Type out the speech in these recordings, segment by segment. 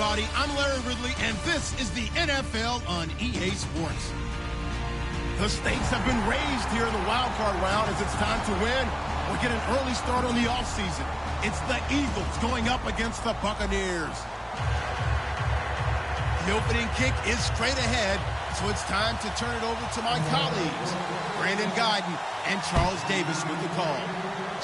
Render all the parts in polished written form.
everybody. I'm Larry Ridley, and this is the NFL on EA Sports. The stakes have been raised here in the wild card round as it's time to win or get an early start on the offseason. It's the Eagles going up against the Buccaneers. The opening kick is straight ahead, so it's time to turn it over to my colleagues, Brandon Guyton and Charles Davis with the call.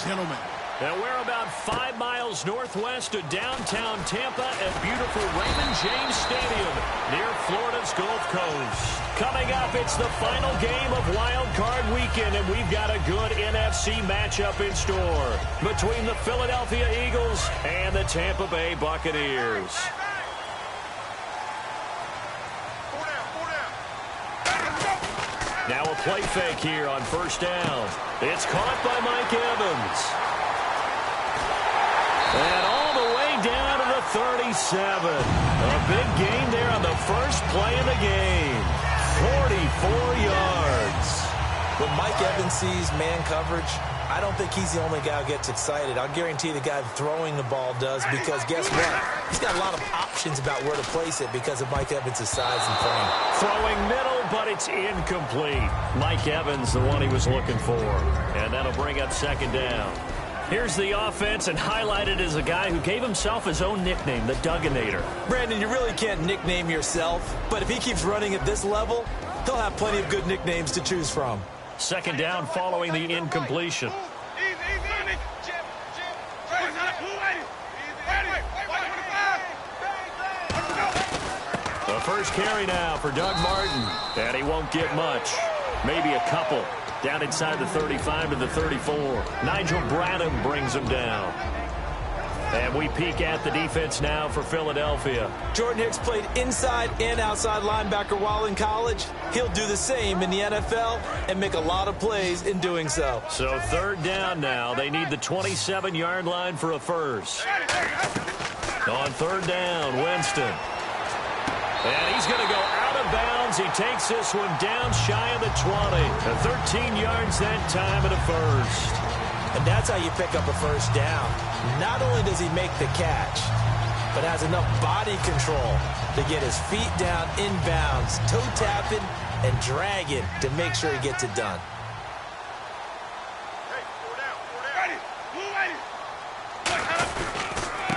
Gentlemen. And we're about 5 miles northwest of downtown Tampa at beautiful Raymond James Stadium near Florida's Gulf Coast. Coming up, it's the final game of Wild Card Weekend, and we've got a good NFC matchup in store between the Philadelphia Eagles and the Tampa Bay Buccaneers. Now a play fake here on first down. It's caught by Mike Evans. And all the way down to the 37. A big gain there on the first play of the game. 44 yards. When Mike Evans sees man coverage, I don't think he's the only guy who gets excited. I'll guarantee the guy throwing the ball does, because guess what? He's got a lot of options about where to place it because of Mike Evans' size and frame. Throwing middle, but it's incomplete. Mike Evans, the one he was looking for. And that'll bring up second down. Here's the offense, and highlighted as a guy who gave himself his own nickname, the Dugginator. Brandon, you really can't nickname yourself, but if he keeps running at this level, he'll have plenty of good nicknames to choose from. Second down following the incompletion. The first carry now for Doug Martin, and he won't get much. Maybe a couple. Down inside the 35 to the 34. Nigel Bradham brings him down. And we peek at the defense now for Philadelphia. Jordan Hicks played inside and outside linebacker while in college. He'll do the same in the NFL and make a lot of plays in doing so. So third down now. They need the 27-yard line for a first. On third down, Winston. And he's going to go out of bounds. He takes this one down shy of the 20. 13 yards that time at a first. And that's how you pick up a first down. Not only does he make the catch, but has enough body control to get his feet down inbounds, toe tapping and dragging to make sure he gets it done.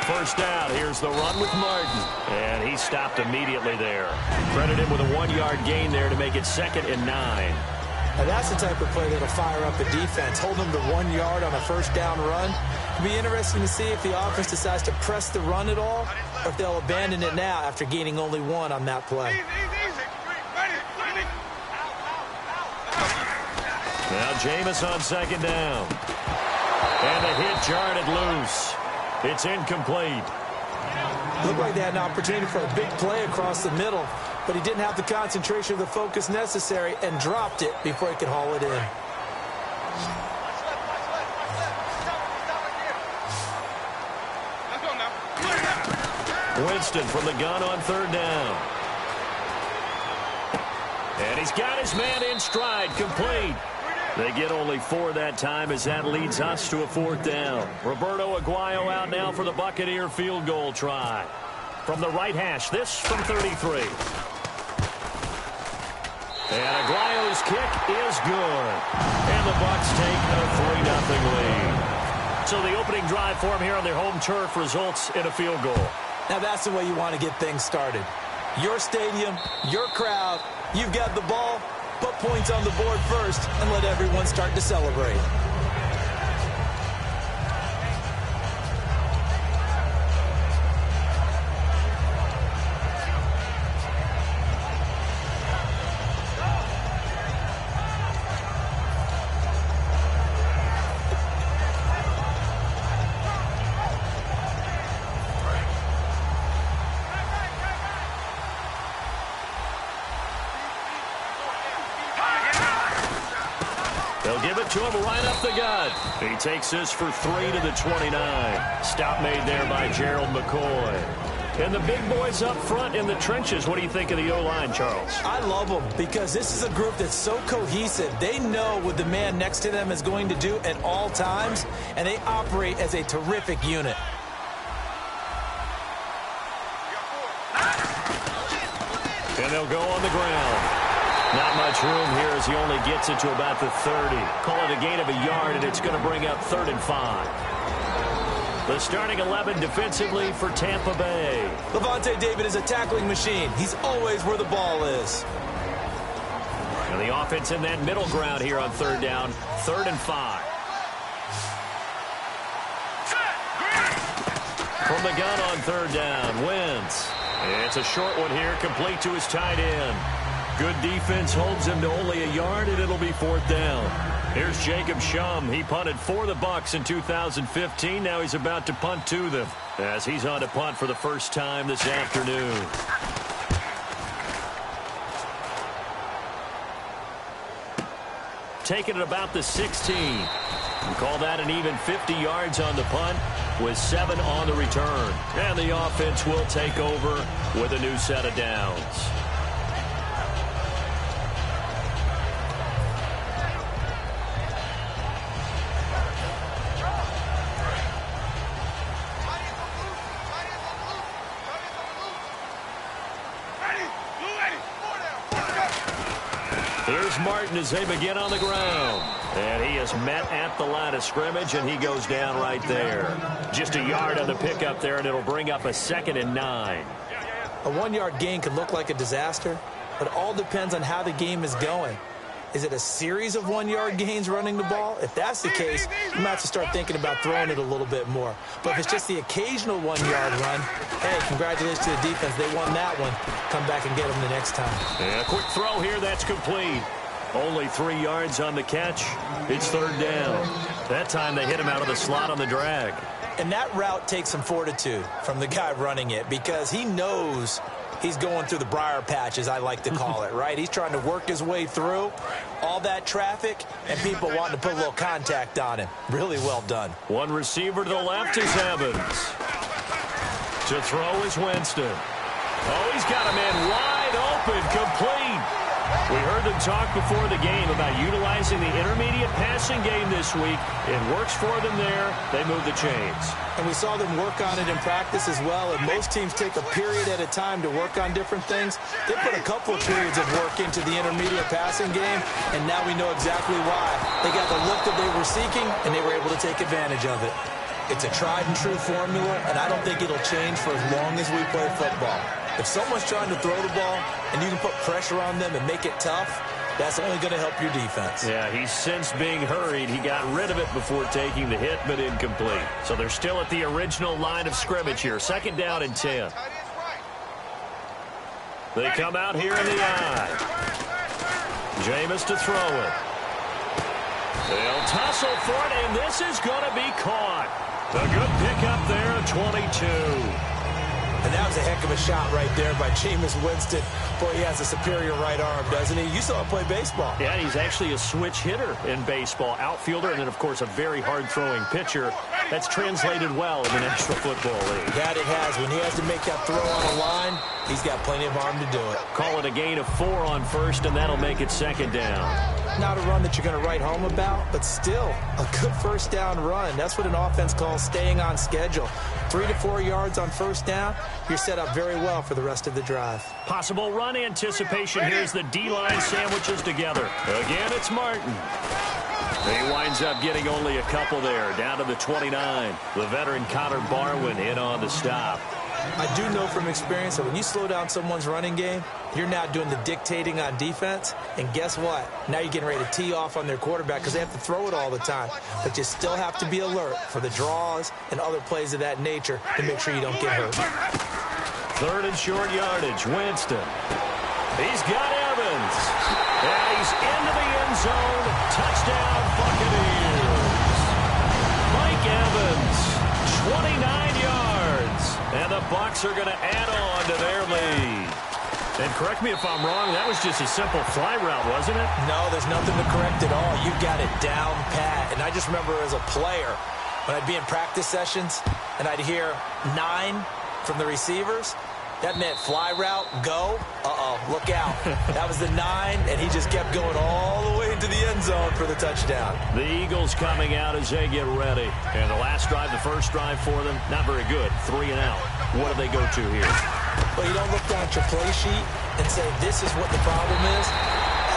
First down, here's the run with Martin. And he stopped immediately there. Credit him with a 1-yard gain there to make it 2nd and 9. Now that's the type of play that'll fire up a defense. Hold them to 1 yard on a first down run. It'll be interesting to see if the offense decides to press the run at all, or if they'll abandon it now after gaining only 1 on that play. Now Jameis on second down. And the hit jarred it loose. It's incomplete. Looked like they had an opportunity for a big play across the middle, but he didn't have the concentration or the focus necessary and dropped it before he could haul it in. Winston from the gun on third down. And he's got his man in stride, complete. They get only 4 that time as that leads us to a 4th down. Roberto Aguayo out now for the Buccaneer field goal try. From the right hash, this from 33. And Aguayo's kick is good. And the Bucs take a 3-0 lead. So the opening drive for him here on their home turf results in a field goal. Now that's the way you want to get things started. Your stadium, your crowd, you've got the ball. Put points on the board first and let everyone start to celebrate. They'll give it to him right up the gut. He takes this for 3 to the 29. Stop made there by Gerald McCoy. And the big boys up front in the trenches. What do you think of the O-line, Charles? I love them because this is a group that's so cohesive. They know what the man next to them is going to do at all times, and they operate as a terrific unit. And they'll go on the ground. Not much room here as he only gets it to about the 30. Call it a gain of a yard, and it's going to bring up 3rd and 5. The starting 11 defensively for Tampa Bay. Levante David is a tackling machine. He's always where the ball is. And the offense in that middle ground here on 3rd down. 3rd and 5. From the gun on 3rd down, Wentz. It's a short one here, complete to his tight end. Good defense holds him to only a yard, and it'll be 4th down. Here's Jacob Shum. He punted for the Bucs in 2015. Now he's about to punt to them as he's on to punt for the first time this afternoon. Taking it about the 16. We call that an even 50 yards on the punt with 7 on the return. And the offense will take over with a new set of downs. Here's Martin as they begin on the ground. And he is met at the line of scrimmage, and he goes down right there. Just a yard on the pickup there, and it'll bring up a 2nd and 9. A 1-yard gain could look like a disaster, but it all depends on how the game is going. Is it a series of 1-yard gains running the ball? If that's the case, you might have to start thinking about throwing it a little bit more. But if it's just the occasional 1-yard run, hey, congratulations to the defense. They won that one. Come back and get them the next time. And a quick throw here. That's complete. Only 3 yards on the catch. It's 3rd down. That time they hit him out of the slot on the drag. And that route takes some fortitude from the guy running it because he knows he's going through the briar patch, as I like to call it, right? He's trying to work his way through all that traffic and people wanting to put a little contact on him. Really well done. One receiver to the left is Evans. To throw is Winston. Oh, he's got a man wide open, complete. We heard them talk before the game about utilizing the intermediate passing game this week. It works for them there. They move the chains. And we saw them work on it in practice as well. And most teams take a period at a time to work on different things. They put a couple of periods of work into the intermediate passing game, and now we know exactly why. They got the look that they were seeking, and they were able to take advantage of it. It's a tried-and-true formula, and I don't think it'll change for as long as we play football. If someone's trying to throw the ball and you can put pressure on them and make it tough, that's only going to help your defense. Yeah, he's since being hurried. He got rid of it before taking the hit, but incomplete. So they're still at the original line of scrimmage here. 2nd down and 10. They come out here in the eye. Jameis to throw it. They'll tussle for it, and this is going to be caught. A good pickup there at 22. And that was a heck of a shot right there by Jameis Winston. Boy, he has a superior right arm, doesn't he? You saw him play baseball. Yeah, he's actually a switch hitter in baseball. Outfielder, and then, of course, a very hard-throwing pitcher. That's translated well in the National Football League. That it has. When he has to make that throw on a line, he's got plenty of arm to do it. Call it a gain of 4 on 1st, and that'll make it 2nd down. Not a run that you're going to write home about, but still a good 1st down run. That's what an offense calls staying on schedule. 3 to 4 yards on 1st down, you're set up very well for the rest of the drive. Possible run anticipation. Here's the D-line sandwiches together. Again, it's Martin. He winds up getting only a couple there, down to the 29. The veteran Connor Barwin in on the stop. I do know from experience that when you slow down someone's running game, you're now doing the dictating on defense. And guess what? Now you're getting ready to tee off on their quarterback because they have to throw it all the time. But you still have to be alert for the draws and other plays of that nature to make sure you don't get hurt. 3rd and short yardage. Winston. He's got Evans. And he's into the end zone. Touchdown, Buccaneers. Mike Evans, 29 yards. And the Bucs are going to add on to their lead. And correct me if I'm wrong, that was just a simple fly route, wasn't it? No, there's nothing to correct at all. You got it down pat. And I just remember as a player, when I'd be in practice sessions and I'd hear 9 from the receivers, that meant fly route, go, look out. That was the 9, and he just kept going all the way into the end zone for the touchdown. The Eagles coming out as they get ready. And the last drive, the first drive for them, not very good. 3 and out. What do they go to here? Well, you don't look down at your play sheet and say, this is what the problem is.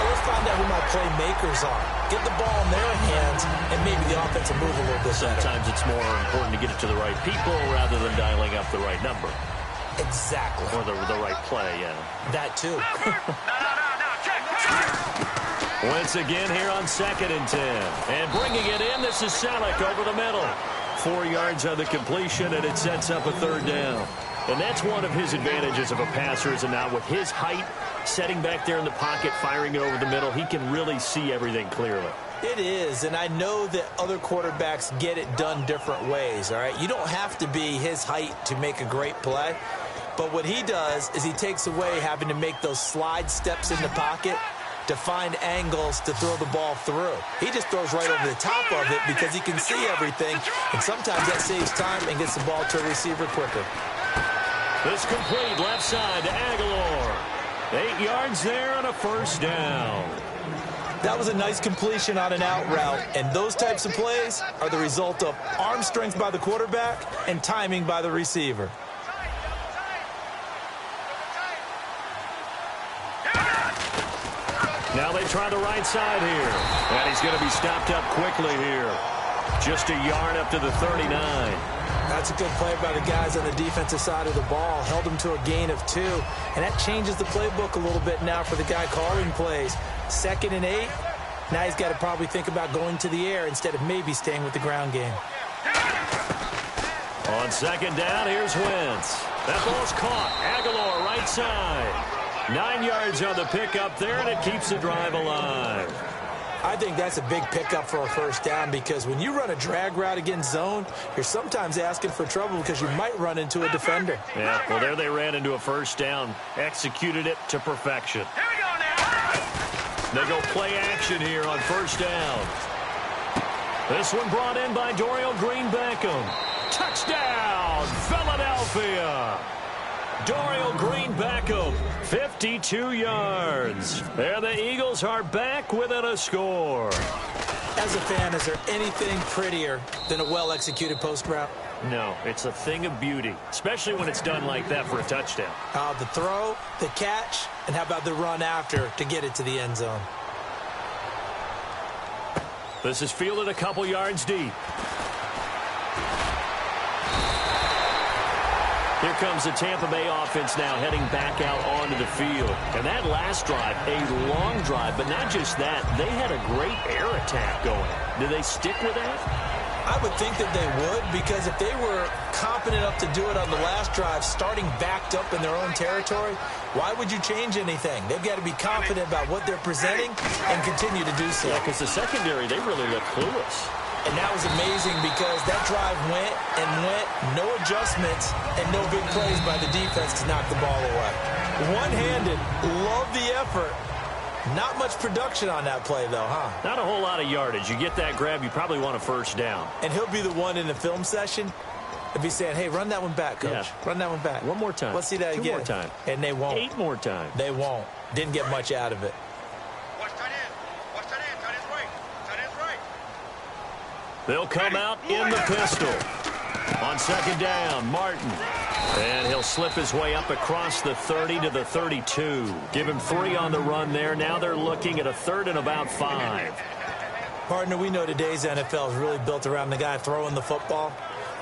Let's find out who my playmakers are. Get the ball in their hands, and maybe the offense will move a little bit better. Sometimes it's more important to get it to the right people rather than dialing up the right number. Exactly. Or the right play, yeah. That too. Once again here on 2nd and 10. And bringing it in, this is Selleck over the middle. 4 yards on the completion, and it sets up a 3rd down. And that's one of his advantages of a passer, is now with his height, setting back there in the pocket, firing it over the middle, he can really see everything clearly. It is, and I know that other quarterbacks get it done different ways, all right? You don't have to be his height to make a great play, but what he does is he takes away having to make those slide steps in the pocket to find angles to throw the ball through. He just throws right over the top of it because he can see everything, and sometimes that saves time and gets the ball to a receiver quicker. This complete left side to Aguilar. 8 yards there on a 1st down. That was a nice completion on an out route, and those types of plays are the result of arm strength by the quarterback and timing by the receiver. Now they try the right side here, and he's going to be stopped up quickly here. Just a yard up to the 39. That's a good play by the guys on the defensive side of the ball. Held him to a gain of 2. And that changes the playbook a little bit now for the guy calling plays. 2nd and 8. Now he's got to probably think about going to the air instead of maybe staying with the ground game. On 2nd down, here's Wentz. That ball's caught. Aguilar right side. 9 yards on the pickup there, and it keeps the drive alive. I think that's a big pickup for a 1st down because when you run a drag route against zone, you're sometimes asking for trouble because you might run into a defender. Yeah, well, there they ran into a 1st down. Executed it to perfection. They go play action here on 1st down. This one brought in by Dorial Green-Beckham. Touchdown, Philadelphia! Dorial Green-Beckham, 52 yards. There the Eagles are back within a score. As a fan, is there anything prettier than a well-executed post route? No, it's a thing of beauty, especially when it's done like that for a touchdown. The throw, the catch, and how about the run after to get it to the end zone? This is fielded a couple yards deep. Here comes the Tampa Bay offense now heading back out onto the field. And that last drive, a long drive, but not just that. They had a great air attack going. Do they stick with that? I would think that they would, because if they were confident enough to do it on the last drive, starting backed up in their own territory, why would you change anything? They've got to be confident about what they're presenting and continue to do so. Yeah, because the secondary, they really look clueless. And that was amazing because that drive went and went, no adjustments, and no big plays by the defense to knock the ball away. One-handed, love the effort. Not much production on that play, though, huh? Not a whole lot of yardage. You get that grab, you probably want a 1st down. And he'll be the one in the film session and be saying, hey, run that one back, Coach. Yeah. Run that one back. One more time. Let's see that again. 2 more time. And they won't. 8 more times. They won't. Didn't get much out of it. They'll come out in the pistol. On 2nd down, Martin. And he'll slip his way up across the 30 to the 32. Give him 3 on the run there. Now they're looking at a 3rd and about 5. Partner, we know today's NFL is really built around the guy throwing the football.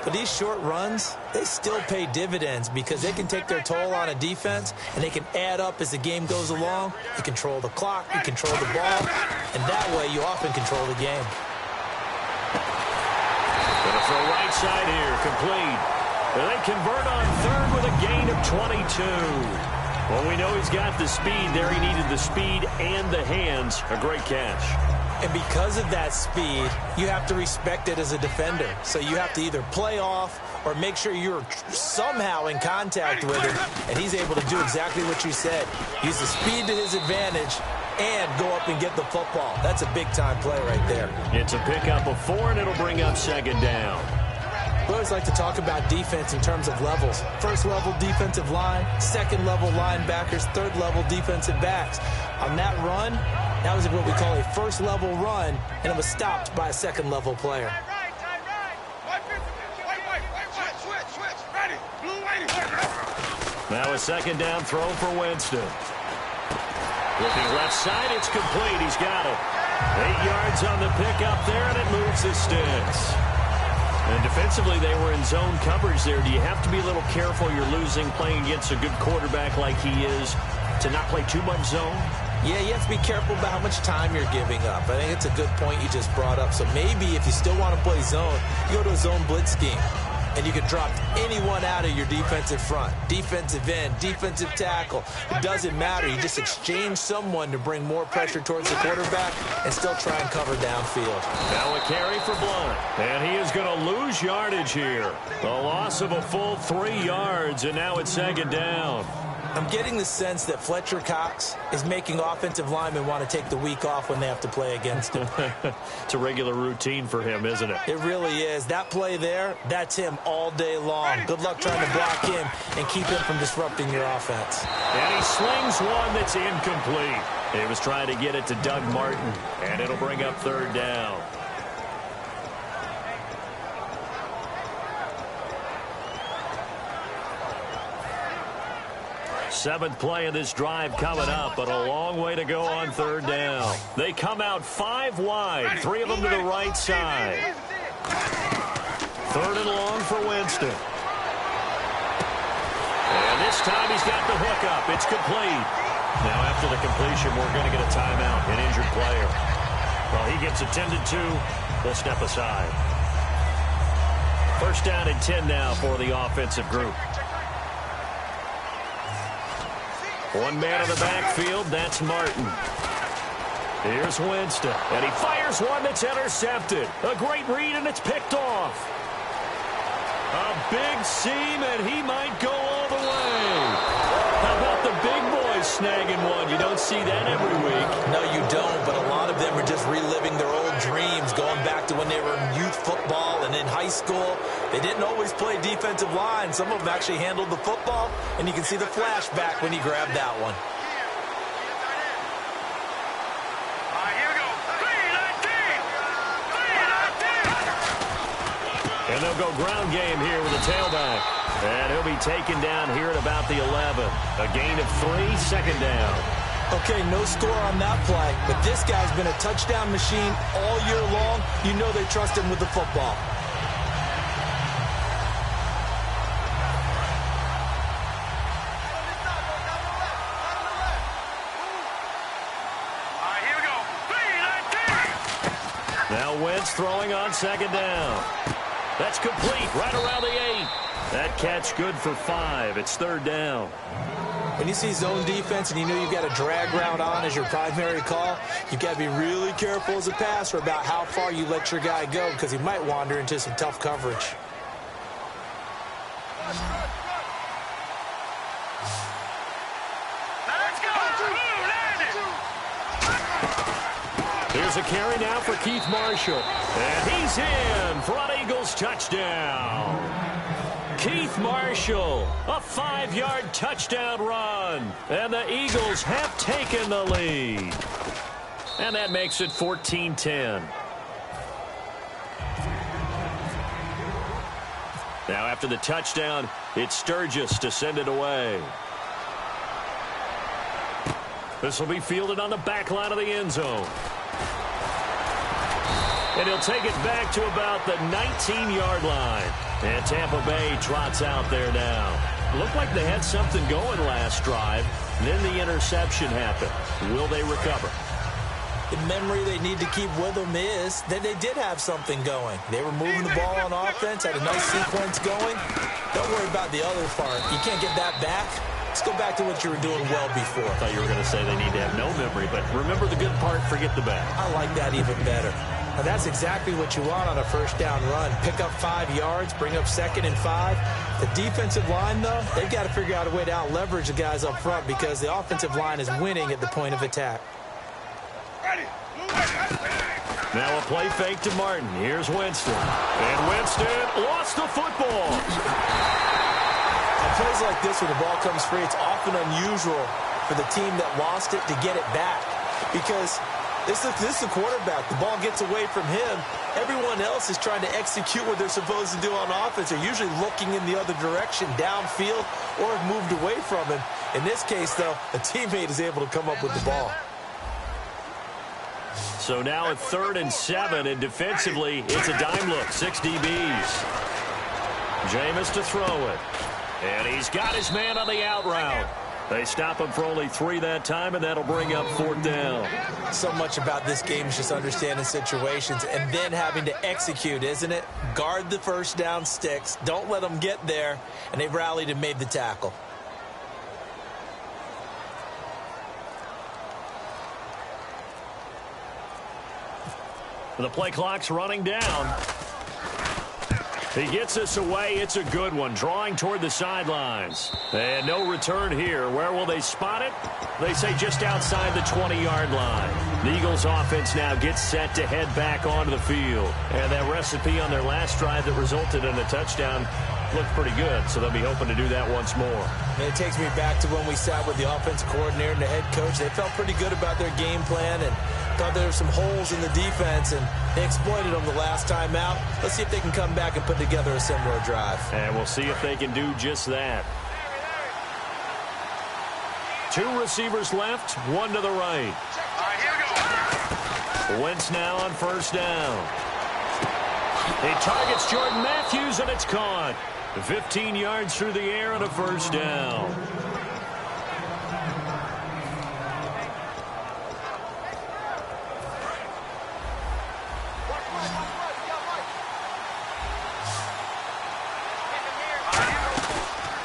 But these short runs, they still pay dividends because they can take their toll on a defense and they can add up as the game goes along. You control the clock, you control the ball, and that way you often control the game. Gonna throw right side here, complete. They convert on 3rd with a gain of 22. Well, we know he's got the speed there. He needed the speed and the hands. A great catch. And because of that speed, you have to respect it as a defender. So you have to either play off or make sure you're somehow in contact with him, and he's able to do exactly what you said. Use the speed to his advantage and go up and get the football. That's a big-time play right there. It's a pickup of 4, and it'll bring up 2nd down. We always like to talk about defense in terms of levels. 1st level defensive line, 2nd level linebackers, 3rd level defensive backs. On that run, that was what we call a 1st level run, and it was stopped by a 2nd level player. Now a second down throw for Winston. Looking left side, it's complete. He's got it. 8 yards on the pickup there, and it moves the sticks. And defensively, they were in zone coverage there. Do you have to be a little careful? You're losing playing against a good quarterback like he is to not play too much zone? Yeah, you have to be careful about how much time you're giving up. I think it's a good point you just brought up. So maybe if you still want to play zone, you go to a zone blitz scheme. And you can drop anyone out of your defensive front. Defensive end, defensive tackle. It doesn't matter. You just exchange someone to bring more pressure towards the quarterback and still try and cover downfield. Now a carry for Blunt. And he is going to lose yardage here. A loss of a full 3 yards, and now it's second down. I'm getting the sense that Fletcher Cox is making offensive linemen want to take the week off when they have to play against him. It's a regular routine for him, isn't it? It really is. That play there, that's him all day long. Good luck trying to block him and keep him from disrupting your offense. And he slings one that's incomplete. He was trying to get it to Doug Martin, and it'll bring up third down. Seventh play of this drive coming up, but a long way to go on third down. They come out 5 wide, 3 of them to the right side. Third and long for Winston. And this time he's got the hookup. It's complete. Now after the completion, we're going to get a timeout, an injured player. Well, he gets attended to. They'll step aside. First down and 10 now for the offensive group. One man in the backfield, that's Martin. Here's Winston, and he fires one that's intercepted. A great read, and it's picked off. A big seam, and he might go all the way. How about the big boys snagging one? You don't see that every week. No, you don't, but a lot of them are just reliving their old dreams, going back to when they were in youth football and in high school. They didn't always play defensive line. Some of them actually handled the football, and you can see the flashback when he grabbed that one. And they'll go ground game here with a tailback. And he'll be taken down here at about the 11. A gain of 3, second down. Okay, no score on that play, but this guy's been a touchdown machine all year long. You know they trust him with the football. Now Wentz throwing on second down. That's complete right around the 8. That catch good for 5. It's third down. When you see zone defense and you know you've got a drag route on as your primary call, you've got to be really careful as a passer about how far you let your guy go because he might wander into some tough coverage. Here's a carry now for Keith Marshall. And he's in for an Eagles touchdown. Keith Marshall, a 5-yard touchdown run. And the Eagles have taken the lead. And that makes it 14-10. Now after the touchdown, it's Sturgis to send it away. This will be fielded on the back line of the end zone. And he'll take it back to about the 19-yard line. And Tampa Bay trots out there now. Looked like they had something going last drive. Then the interception happened. Will they recover? The memory they need to keep with them is that they did have something going. They were moving the ball on offense, had a nice sequence going. Don't worry about the other part. You can't get that back. Let's go back to what you were doing well before. I thought you were going to say they need to have no memory, but remember the good part, forget the bad. I like that even better. Now that's exactly what you want on a first down run. Pick up 5 yards, bring up 2nd and 5. The defensive line, though, they've got to figure out a way to out-leverage the guys up front because the offensive line is winning at the point of attack. Now a play fake to Martin. Here's Winston. And Winston lost the football. On plays like this, when the ball comes free, it's often unusual for the team that lost it to get it back because this is the quarterback. The ball gets away from him, Everyone else is trying to execute what they're supposed to do on offense. They're usually looking in the other direction, downfield, or have moved away from him. In this case, though, a teammate is able to come up with the ball. So now a 3rd and 7, and defensively, it's a dime look. 6 DBs. Jameis to throw it. And he's got his man on the out route. They stop him for only 3 that time, and that'll bring up 4th down. So much about this game is just understanding situations and then having to execute, isn't it? Guard the first down sticks. Don't let them get there. And they rallied and made the tackle. The play clock's running down. He gets us away. It's a good one. Drawing toward the sidelines. And no return here. Where will they spot it? They say just outside the 20-yard line. The Eagles offense now gets set to head back onto the field. And that recipe on their last drive that resulted in a touchdown looked pretty good, so they'll be hoping to do that once more. And it takes me back to when we sat with the offensive coordinator and the head coach. They felt pretty good about their game plan and thought there were some holes in the defense, and they exploited them the last time out. Let's see if they can come back and put together a similar drive. And we'll see if they can do just that. 2 receivers left, 1 to the right. Wentz now on 1st down. He targets Jordan Matthews, and it's caught. 15 yards through the air and a 1st down.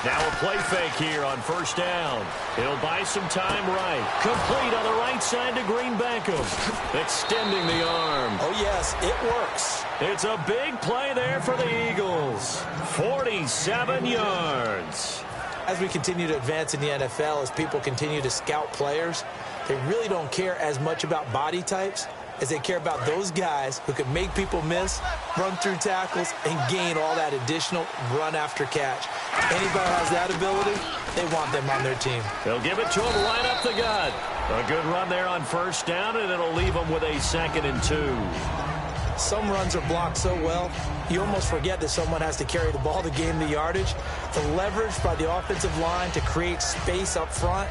Now a play fake here on 1st down. He'll buy some time right. Complete on the right side to Green Beckham. Extending the arm. Oh, yes, it works. It's a big play there for the Eagles. 47 yards. As we continue to advance in the NFL, as people continue to scout players, they really don't care as much about body types as they care about those guys who can make people miss, run through tackles, and gain all that additional run after catch. Anybody has that ability, they want them on their team. They'll give it to him right up the gut. A good run there on 1st down, and it'll leave them with a 2nd and 2. Some runs are blocked so well, you almost forget that someone has to carry the ball to gain the yardage. The leverage by the offensive line to create space up front,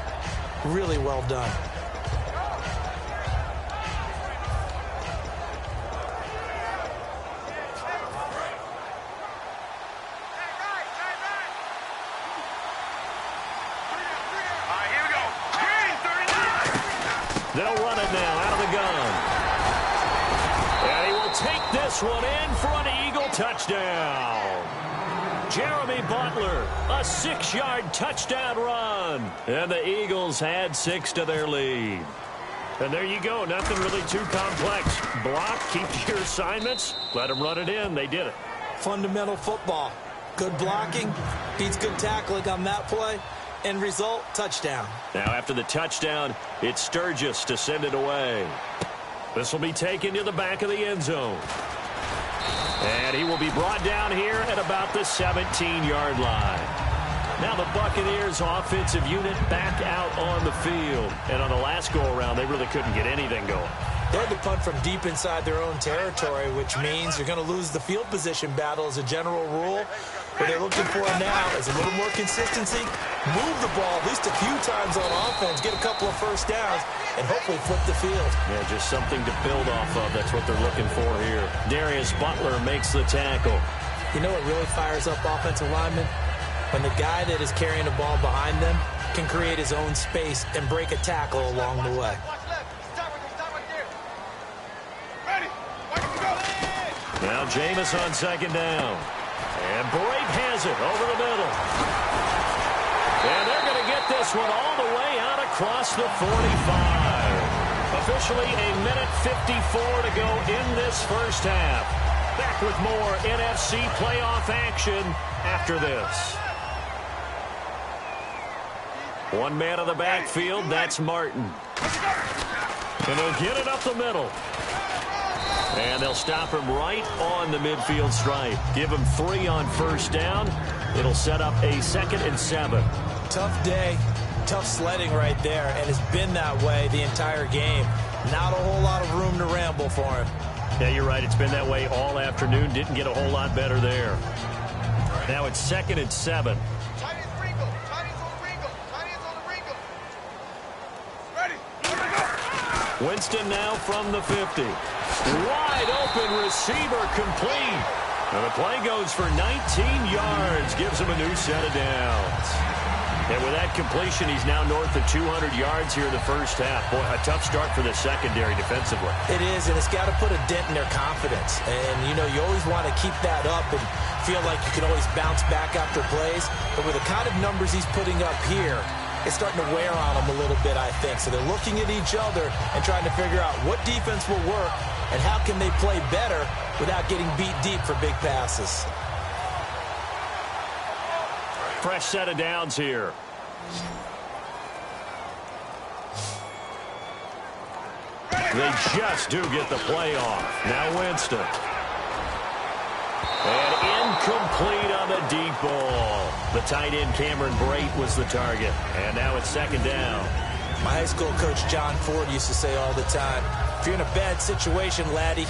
really well done. They'll run it now out of the gun. And he will take this one in for an Eagle touchdown. Jeremy Butler, a 6-yard touchdown run. And the Eagles add 6 to their lead. And there you go. Nothing really too complex. Block, keep to your assignments, let them run it in. They did it. Fundamental football. Good blocking beats good tackling on that play. End result, touchdown. Now after the touchdown, it's Sturgis to send it away. This will be taken to the back of the end zone. And he will be brought down here at about the 17-yard line. Now the Buccaneers offensive unit back out on the field. And on the last go-around, they really couldn't get anything going. They had to punt from deep inside their own territory, which means you're going to lose the field position battle as a general rule. What they're looking for now is a little more consistency, move the ball at least a few times on offense, get a couple of 1st downs, and hopefully flip the field. Yeah, just something to build off of. That's what they're looking for here. Darius Butler makes the tackle. You know what really fires up offensive linemen? When the guy that is carrying the ball behind them can create his own space and break a tackle along the way. Now Jameis on 2nd down. And Brake has it over the middle. And they're going to get this one all the way out across the 45. Officially a minute 54 to go in this 1st half. Back with more NFC playoff action after this. One man in the backfield, that's Martin. And they'll get it up the middle. And they'll stop him right on the midfield stripe. Give him 3 on 1st down. It'll set up a 2nd and 7. Tough day, tough sledding right there, and it's been that way the entire game. Not a whole lot of room to ramble for him. Yeah, you're right. It's been that way all afternoon. Didn't get a whole lot better there. Now it's 2nd and 7. Winston now from the 50. Wide open receiver complete. And the play goes for 19 yards. Gives him a new set of downs. And with that completion, he's now north of 200 yards here in the first half. Boy, a tough start for the secondary defensively. It is, and it's got to put a dent in their confidence. And, you know, you always want to keep that up and feel like you can always bounce back after plays. But with the kind of numbers he's putting up here, it's starting to wear on them a little bit, I think. So they're looking at each other and trying to figure out what defense will work and how can they play better without getting beat deep for big passes. Fresh set of downs here. They just do get the play off. Now Winston. And incomplete on the deep ball. The tight end Cameron Brate was the target. And now it's 2nd down. My high school coach John Ford used to say all the time, if you're in a bad situation, laddie,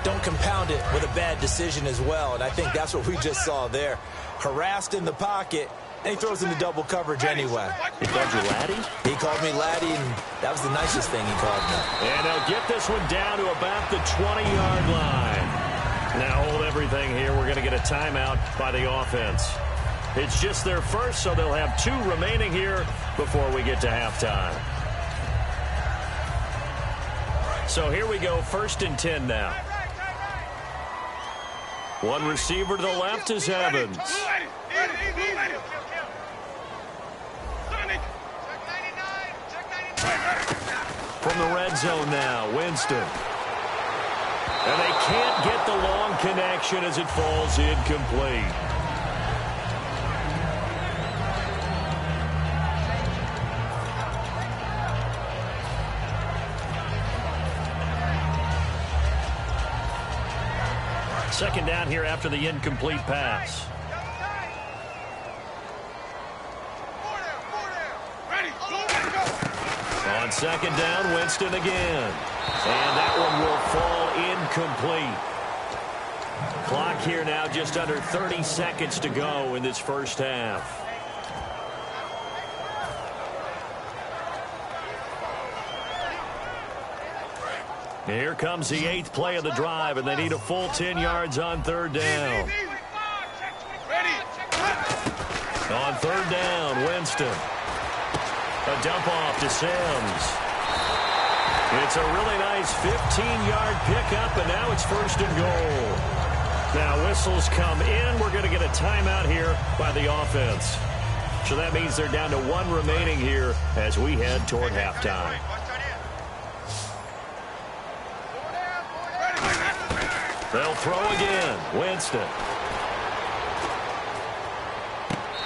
don't compound it with a bad decision as well. And I think that's what we just saw there. Harassed in the pocket, and he throws into double coverage anyway. He called you laddie? He called me laddie, and that was the nicest thing he called me. And they'll get this one down to about the 20-yard line. Now hold everything here. We're going to get a timeout by the offense. It's just their first, so they'll have 2 remaining here before we get to halftime. So here we go, 1st and 10 now. One receiver to the left is Evans. From the red zone now, Winston. And they can't get the long connection as it falls incomplete. Second down here after the incomplete pass. On 2nd down, Winston again. And that one will fall incomplete. Clock here now just under 30 seconds to go in this first half. Here comes the 8th play of the drive, and they need a full 10 yards on 3rd down. On 3rd down, Winston. A dump off to Sims. It's a really nice 15-yard pickup, and now it's 1st and goal. Now whistles come in. We're going to get a timeout here by the offense. So that means they're down to 1 remaining here as we head toward halftime. They'll throw again. Winston.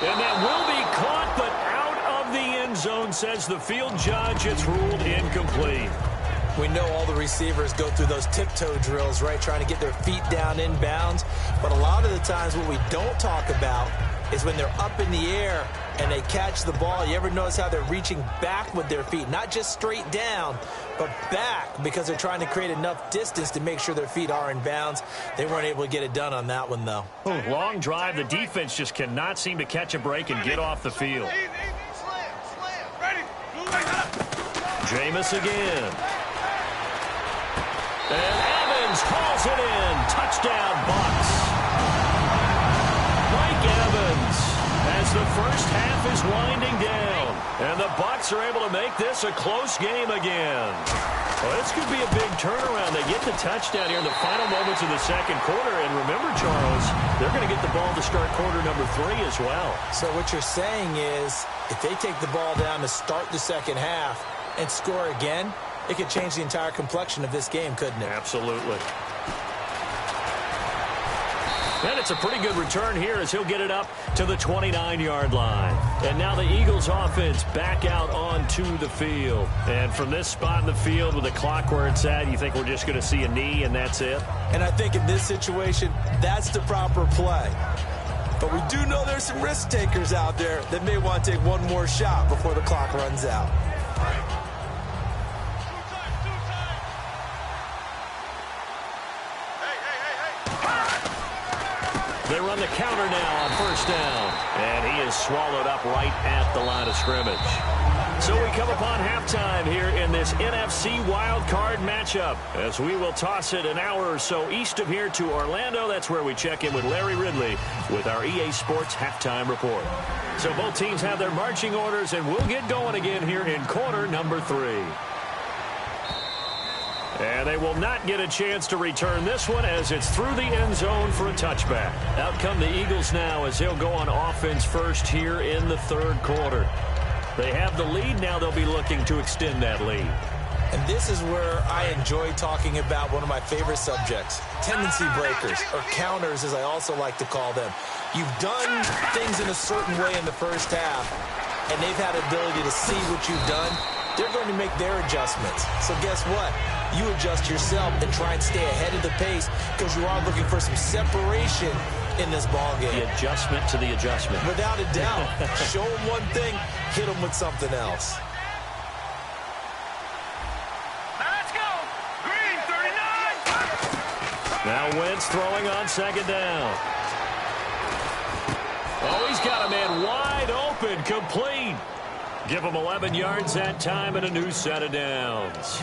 And that will be caught, but out of the end zone, says the field judge. It's ruled incomplete. We know all the receivers go through those tiptoe drills, right, trying to get their feet down inbounds. But a lot of the times what we don't talk about is when they're up in the air and they catch the ball. You ever notice how they're reaching back with their feet? Not just straight down, but back, because they're trying to create enough distance to make sure their feet are in bounds. They weren't able to get it done on that one, though. Oh, long drive. The defense just cannot seem to catch a break and get off the field. Jameis again. And Evans hauls it in. Touchdown, Bucs. Mike Evans, as the first half is winding down. And the Bucs are able to make this a close game again. Well, this could be a big turnaround. They get the touchdown here in the final moments of the second quarter. And remember, Charles, they're going to get the ball to start quarter number 3 as well. So what you're saying is, if they take the ball down to start the second half and score again, it could change the entire complexion of this game, couldn't it? Absolutely. And it's a pretty good return here as he'll get it up to the 29-yard line. And now the Eagles offense back out onto the field. And from this spot in the field with the clock where it's at, you think we're just going to see a knee and that's it? And I think in this situation, that's the proper play. But we do know there's some risk takers out there that may want to take one more shot before the clock runs out. They run the counter now on first down. And he is swallowed up right at the line of scrimmage. So we come upon halftime here in this NFC Wildcard matchup as we will toss it an hour or so east of here to Orlando. That's where we check in with Larry Ridley with our EA Sports Halftime Report. So both teams have their marching orders, and we'll get going again here in quarter number 3. And they will not get a chance to return this one as it's through the end zone for a touchback. Out come the Eagles now as they'll go on offense first here in the third quarter. They have the lead. Now they'll be looking to extend that lead. And this is where I enjoy talking about one of my favorite subjects, tendency breakers, or counters as I also like to call them. You've done things in a certain way in the first half, and they've had ability to see what you've done. They're going to make their adjustments. So guess what? You adjust yourself and try and stay ahead of the pace because you are looking for some separation in this ball game. The adjustment to the adjustment. Without a doubt. Show them one thing, hit them with something else. Let's go. Green 39. Now Wentz throwing on second down. Oh, he's got a man wide open, complete. Give him 11 yards that time and a new set of downs.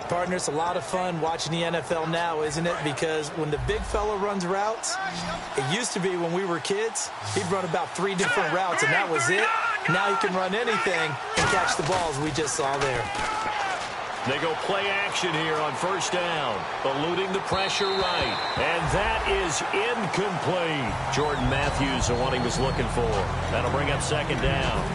Partner, it's a lot of fun watching the NFL now, isn't it? Because when the big fella runs routes, it used to be when we were kids, he'd run about 3 different routes, and that was it. Now he can run anything and catch the balls we just saw there. They go play action here on first down, eluding the pressure right. And that is incomplete. Jordan Matthews, the one he was looking for. That'll bring up second down.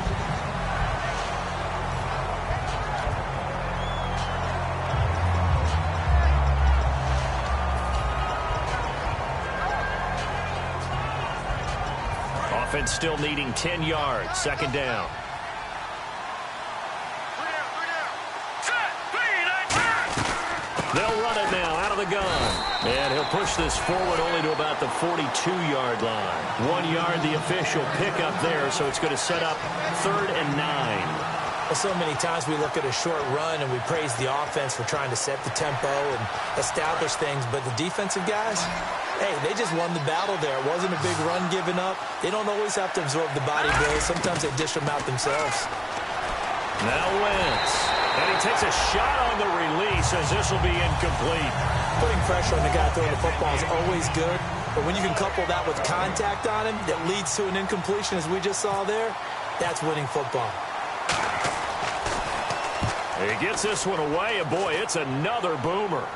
Offense still needing 10 yards. Second down. They'll run it now out of the gun. And he'll push this forward only to about the 42-yard line. 1 yard, the official pickup there, so it's going to set up 3rd and 9. Well, so many times we look at a short run and we praise the offense for trying to set the tempo and establish things, but the defensive guys, hey, they just won the battle there. It wasn't a big run given up. They don't always have to absorb the body blows. Sometimes they dish them out themselves. Now Wentz. And he takes a shot on the release as this will be incomplete. Putting pressure on the guy throwing the football is always good, but when you can couple that with contact on him that leads to an incompletion as we just saw there, that's winning football. He gets this one away, and boy, it's another boomer.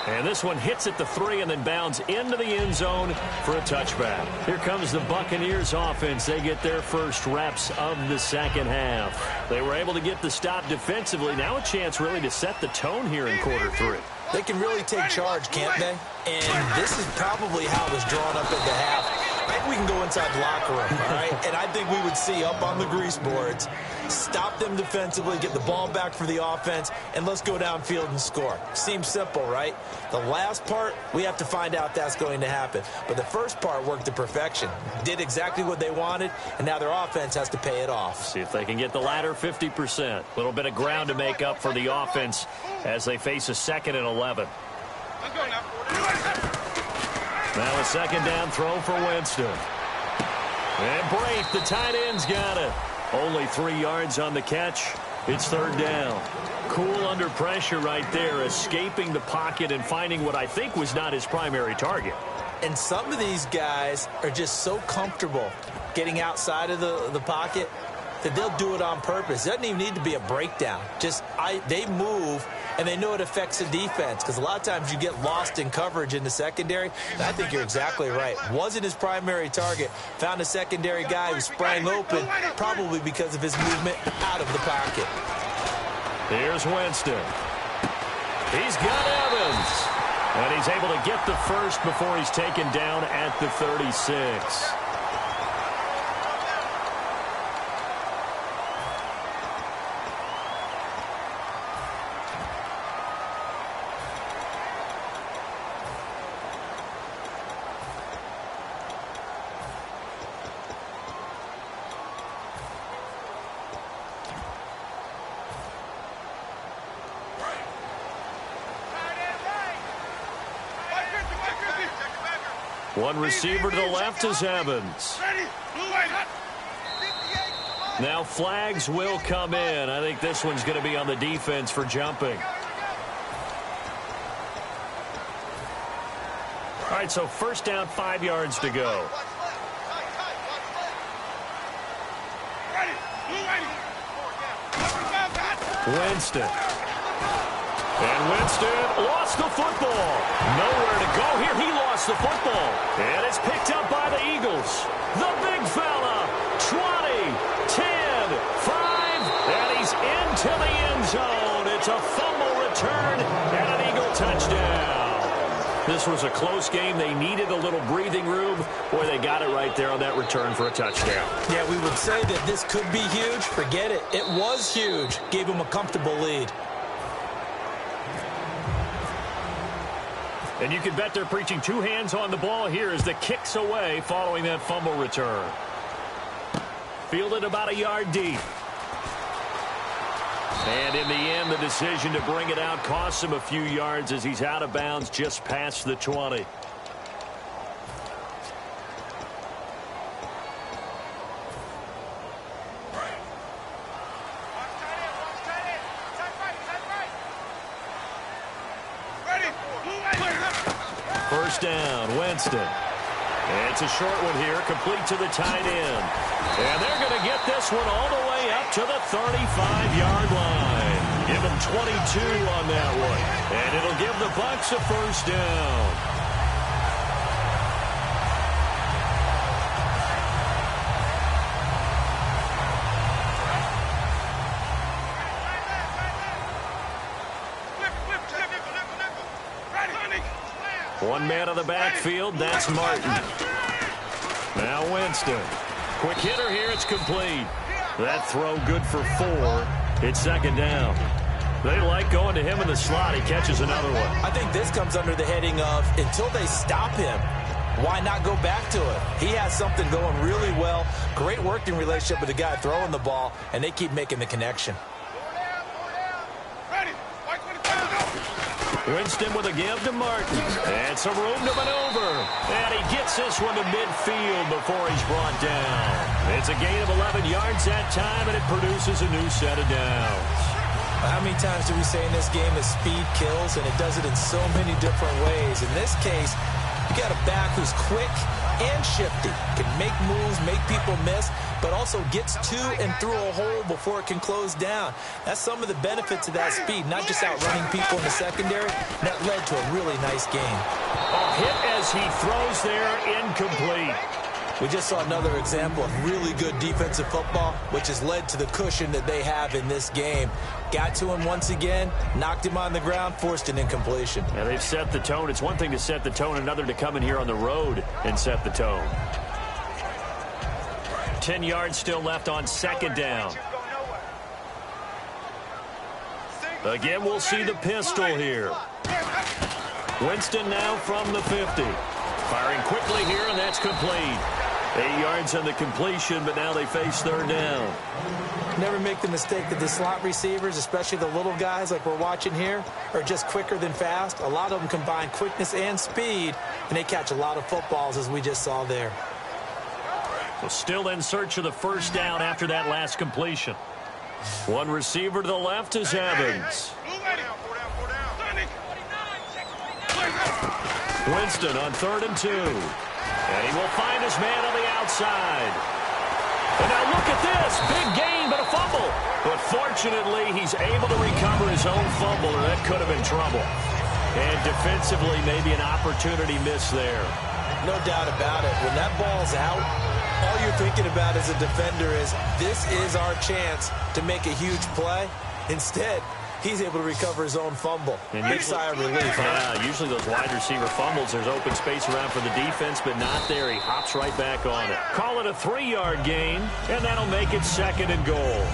And this one hits at the 3 and then bounds into the end zone for a touchback. Here comes the Buccaneers offense. They get their first reps of the second half. They were able to get the stop defensively. Now a chance really to set the tone here in quarter 3. They can really take charge, can't they? And this is probably how it was drawn up at the half. I think we can go inside the locker room, all right? And I think we would see up on the grease boards, stop them defensively, get the ball back for the offense, and let's go downfield and score. Seems simple, right? The last part, we have to find out that's going to happen. But the first part worked to perfection. Did exactly what they wanted, and now their offense has to pay it off. See if they can get the latter 50%. A little bit of ground to make up for the offense as they face a 2nd and 11. Let's go now. Now a second down throw for Winston. And Brate, the tight end's got it. Only 3 yards on the catch. It's 3rd down. Cool under pressure right there, escaping the pocket and finding what I think was not his primary target. And some of these guys are just so comfortable getting outside of the pocket that they'll do it on purpose. It doesn't even need to be a breakdown. They move, and they know it affects the defense because a lot of times you get lost in coverage in the secondary. And I think you're exactly right. Wasn't his primary target. Found a secondary guy who sprang open, probably because of his movement out of the pocket. Here's Winston. He's got Evans. And he's able to get the first before he's taken down at the 36. One receiver to the left is Evans. Now flags will come in. I think this one's going to be on the defense for jumping. All right, so first down, 5 yards to go. Winston. And Winston lost the football. Nowhere to go here. He lost the football. And it's picked up by the Eagles. The big fella. 20, 10, 5, and he's into the end zone. It's a fumble return and an Eagle touchdown. This was a close game. They needed a little breathing room. Boy, they got it right there on that return for a touchdown. Yeah, we would say that this could be huge. Forget it. It was huge. Gave him a comfortable lead. And you can bet they're preaching 2 hands on the ball here as the kick's away following that fumble return. Fielded about a yard deep. And in the end, the decision to bring it out costs him a few yards as he's out of bounds just past the 20. First down, Winston. It's a short one here, complete to the tight end. And they're going to get this one all the way up to the 35-yard line. Give them 22 on that one. And it'll give the Bucs a first down. One man on the backfield, that's Martin. Now Winston. Quick hitter here, it's complete. That throw good for 4. It's second down. They like going to him in the slot. He catches another one. I think this comes under the heading of until they stop him, why not go back to it? He has something going really well. Great working relationship with the guy throwing the ball, and they keep making the connection. Winston with a give to Martin. And some room to maneuver. And he gets this one to midfield before he's brought down. It's a gain of 11 yards that time, and it produces a new set of downs. How many times do we say in this game that speed kills, and it does it in so many different ways? In this case, you got a back who's quick and shifty, can make moves, make people miss, but also gets to and through a hole before it can close down. That's some of the benefits of that speed, not just outrunning people in the secondary. That led to a really nice game. A hit as he throws there, incomplete. We just saw another example of really good defensive football, which has led to the cushion that they have in this game. Got to him once again, knocked him on the ground, forced an incompletion. Yeah, they've set the tone. It's one thing to set the tone, another to come in here on the road and set the tone. 10 yards still left on second down. Again, we'll see the pistol here. Winston now from the 50. Firing quickly here, and that's complete. 8 yards on the completion, but now they face third down. Never make the mistake that the slot receivers, especially the little guys like we're watching here, are just quicker than fast. A lot of them combine quickness and speed, and they catch a lot of footballs, as we just saw there. So still in search of the first down after that last completion. One receiver to the left is Evans. Winston on 3rd and 2. And he will find his man on the outside. And now look at this. Big gain, but a fumble. But fortunately, he's able to recover his own fumble, or that could have been trouble. And defensively, maybe an opportunity missed there. No doubt about it. When that ball's out, all you're thinking about as a defender is, this is our chance to make a huge play. Instead, he's able to recover his own fumble. And big sigh of relief. Yeah, usually those wide receiver fumbles, there's open space around for the defense, but not there. He hops right back on it. Call it a 3-yard gain, and that'll make it 2nd and goal.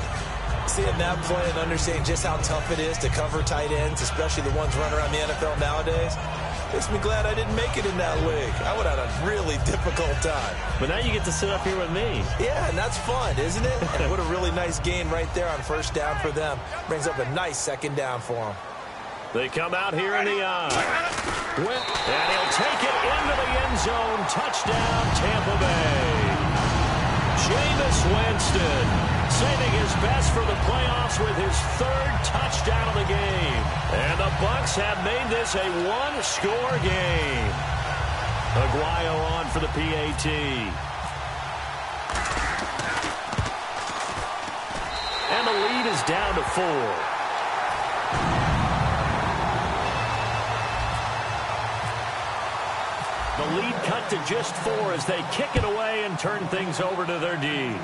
Seeing that play and understanding just how tough it is to cover tight ends, especially the ones running around the NFL nowadays, makes me glad I didn't make it in that league. I would have had a really difficult time. But now you get to sit up here with me. Yeah, and that's fun, isn't it? And what a really nice gain right there on first down for them. Brings up a nice second down for them. They come out here in the eye. And he'll take it into the end zone. Touchdown, Tampa Bay. Jameis Winston saving his best for the playoffs with his third touchdown of the game. And the Bucs have made this a one-score game. Aguayo on for the PAT. And the lead is down to 4. The lead cut to just 4 as they kick it away and turn things over to their D.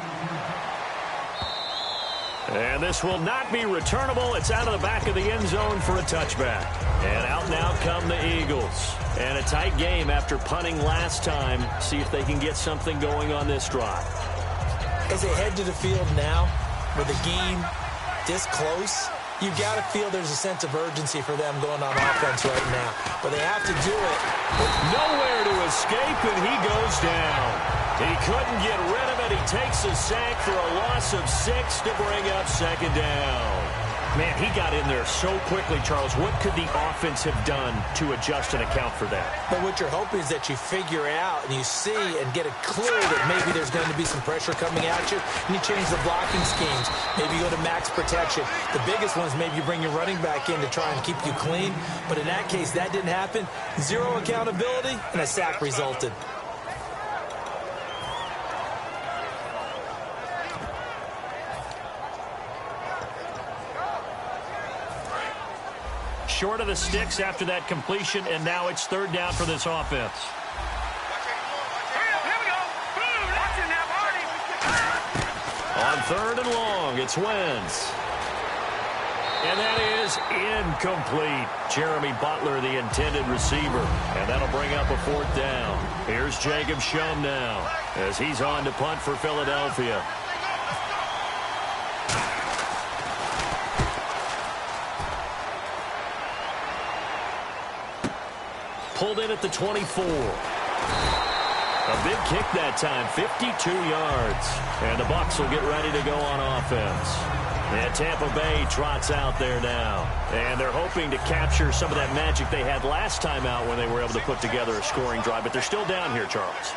And this will not be returnable. It's out of the back of the end zone for a touchback. And out now come the Eagles. And a tight game after punting last time. See if they can get something going on this drive. As they head to the field now, with the game this close, you've got to feel there's a sense of urgency for them going on offense right now. But they have to do it with nowhere to escape, and he goes down. He couldn't get rid of it. He takes a sack for a loss of 6 to bring up second down. Man, he got in there so quickly, Charles. What could the offense have done to adjust and account for that? But what you're hoping is that you figure out and you see and get a clue that maybe there's going to be some pressure coming at you, and you change the blocking schemes. Maybe you go to max protection. The biggest one is maybe you bring your running back in to try and keep you clean. But in that case, that didn't happen. 0 accountability, and a sack resulted. Short of the sticks after that completion, and now it's third down for this offense. On third and long, it's Wentz. And that is incomplete. Jeremy Butler, the intended receiver. And that'll bring up a fourth down. Here's Jacob Shum now as he's on to punt for Philadelphia. Pulled in at the 24. A big kick that time, 52 yards. And the Bucs will get ready to go on offense. And Tampa Bay trots out there now. And they're hoping to capture some of that magic they had last time out when they were able to put together a scoring drive. But they're still down here, Charles.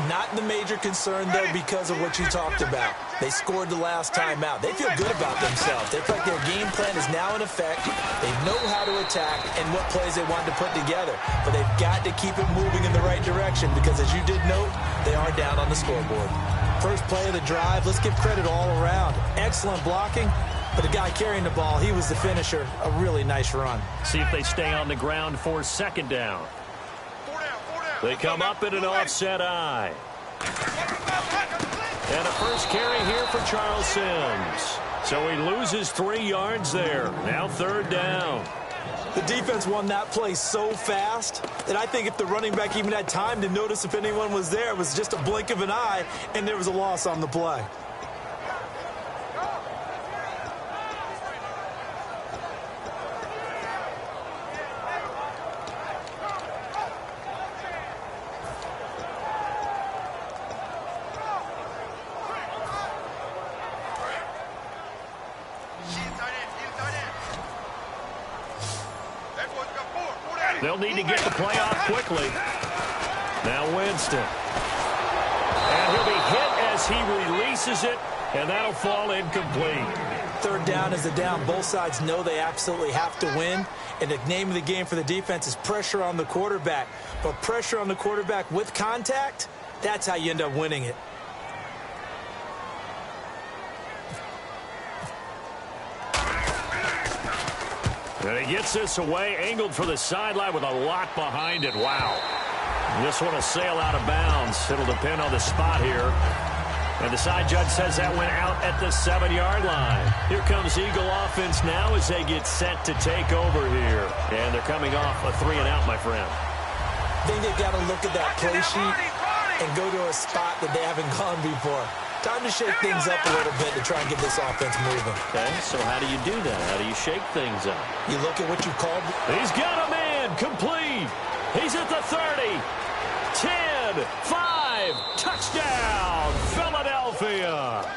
Not the major concern, though, because of what you talked about. They scored the last time out. They feel good about themselves. They feel like their game plan is now in effect. They know how to attack and what plays they want to put together. But they've got to keep it moving in the right direction because, as you did note, they are down on the scoreboard. First play of the drive, let's give credit all around. Excellent blocking, but the guy carrying the ball, he was the finisher. A really nice run. See if they stay on the ground for second down. They come up in an offset eye. And a first carry here for Charles Sims. So he loses 3 yards there. Now third down. The defense won that play so fast that I think if the running back even had time to notice if anyone was there, it was just a blink of an eye, and there was a loss on the play. They'll need to get the play off quickly. Now Winston. And he'll be hit as he releases it, and that'll fall incomplete. Third down is a down. Both sides know they absolutely have to win. And the name of the game for the defense is pressure on the quarterback. But pressure on the quarterback with contact, that's how you end up winning it. And he gets this away, angled for the sideline with a lot behind it. Wow. This one will sail out of bounds. It'll depend on the spot here. And the side judge says that went out at the 7-yard line. Here comes Eagle offense now as they get set to take over here. And they're coming off a 3-and-out, my friend. I think they've got to look at that play sheet and go to a spot that they haven't gone before. Time to shake things up a little bit to try and get this offense moving. Okay, so how do you do that? How do you shake things up? You look at what you called. He's got a man, complete. He's at the 30, 10, 5, touchdown, Philadelphia.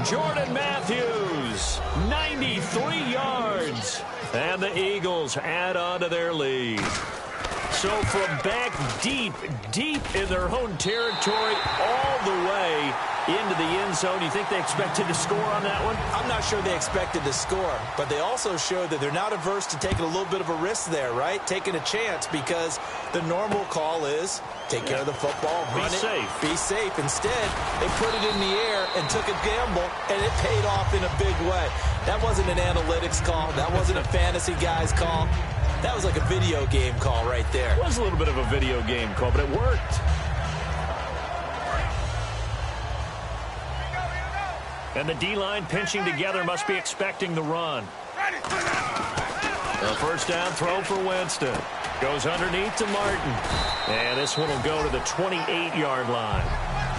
Jordan Matthews, 93 yards. And the Eagles add on to their lead. So from back deep in their own territory all the way into the end zone, you think they expected to score on that one? I'm not sure they expected to score, but they also showed that they're not averse to taking a little bit of a risk there, right? Taking a chance, because the normal call is take care of the football, run it, be safe. Instead, they put it in the air and took a gamble, and it paid off in a big way. That wasn't an analytics call. That wasn't a fantasy guy's call. That was like a video game call right there. It was a little bit of a video game call, but it worked. And the D-line pinching together, must be expecting the run. A first down throw for Winston. Goes underneath to Martin. And this one will go to the 28-yard line.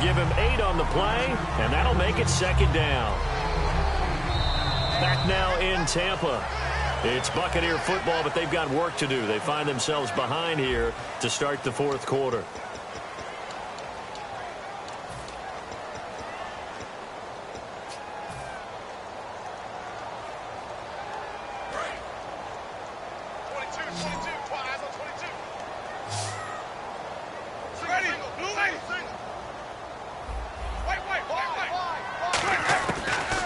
Give him 8 on the play, and that'll make it second down. Back now in Tampa. It's Buccaneer football, but they've got work to do. They find themselves behind here to start the fourth quarter.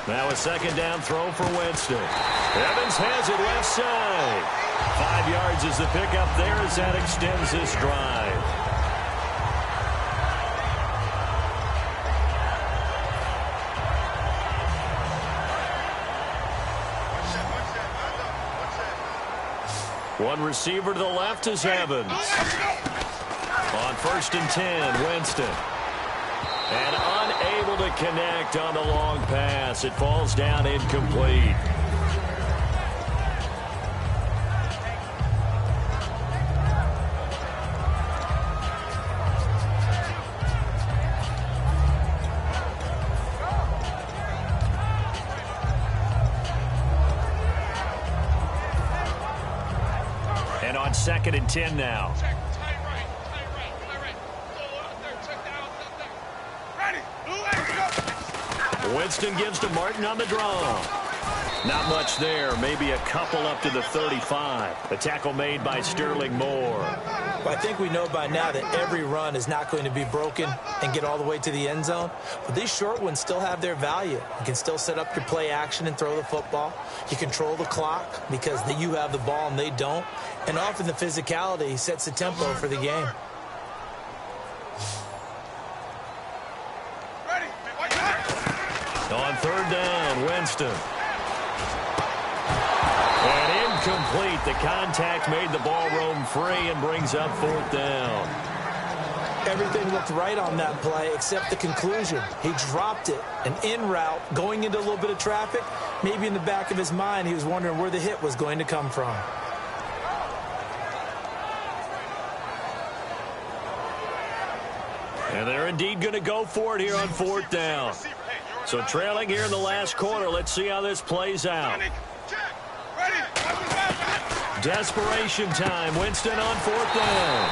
Now a second down throw for Winston. Evans has it left side. 5 yards is the pickup there as that extends this drive. One receiver to the left is Evans. On 1st and 10, Winston. And unable to connect on the long pass. It falls down incomplete. And on 2nd and 10 now. Winston gives to Martin on the draw. Not much there. Maybe a couple up to the 35. A tackle made by Sterling Moore. Well, I think we know by now that every run is not going to be broken and get all the way to the end zone. But these short ones still have their value. You can still set up your play action and throw the football. You control the clock because you have the ball and they don't. And often the physicality sets the tempo for the game. On 3rd down, Winston. And incomplete. The contact made the ball roam free and brings up 4th down. Everything looked right on that play except the conclusion. He dropped it. An in route, going into a little bit of traffic. Maybe in the back of his mind, he was wondering where the hit was going to come from. And they're indeed going to go for it here on 4th down. So trailing here in the last quarter. Let's see how this plays out. Desperation time. Winston on 4th down.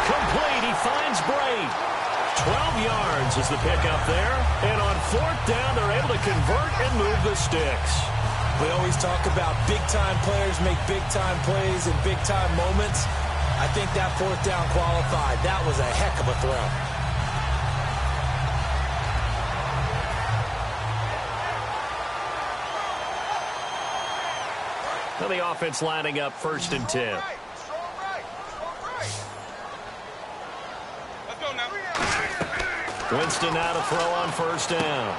Complete. He finds Bray. 12 yards is the pickup there. And on 4th down, they're able to convert and move the sticks. We always talk about big-time players make big-time plays in big-time moments. I think that 4th down qualified. That was a heck of a throw. Now the offense lining up 1st and 10. Winston now to throw on 1st down.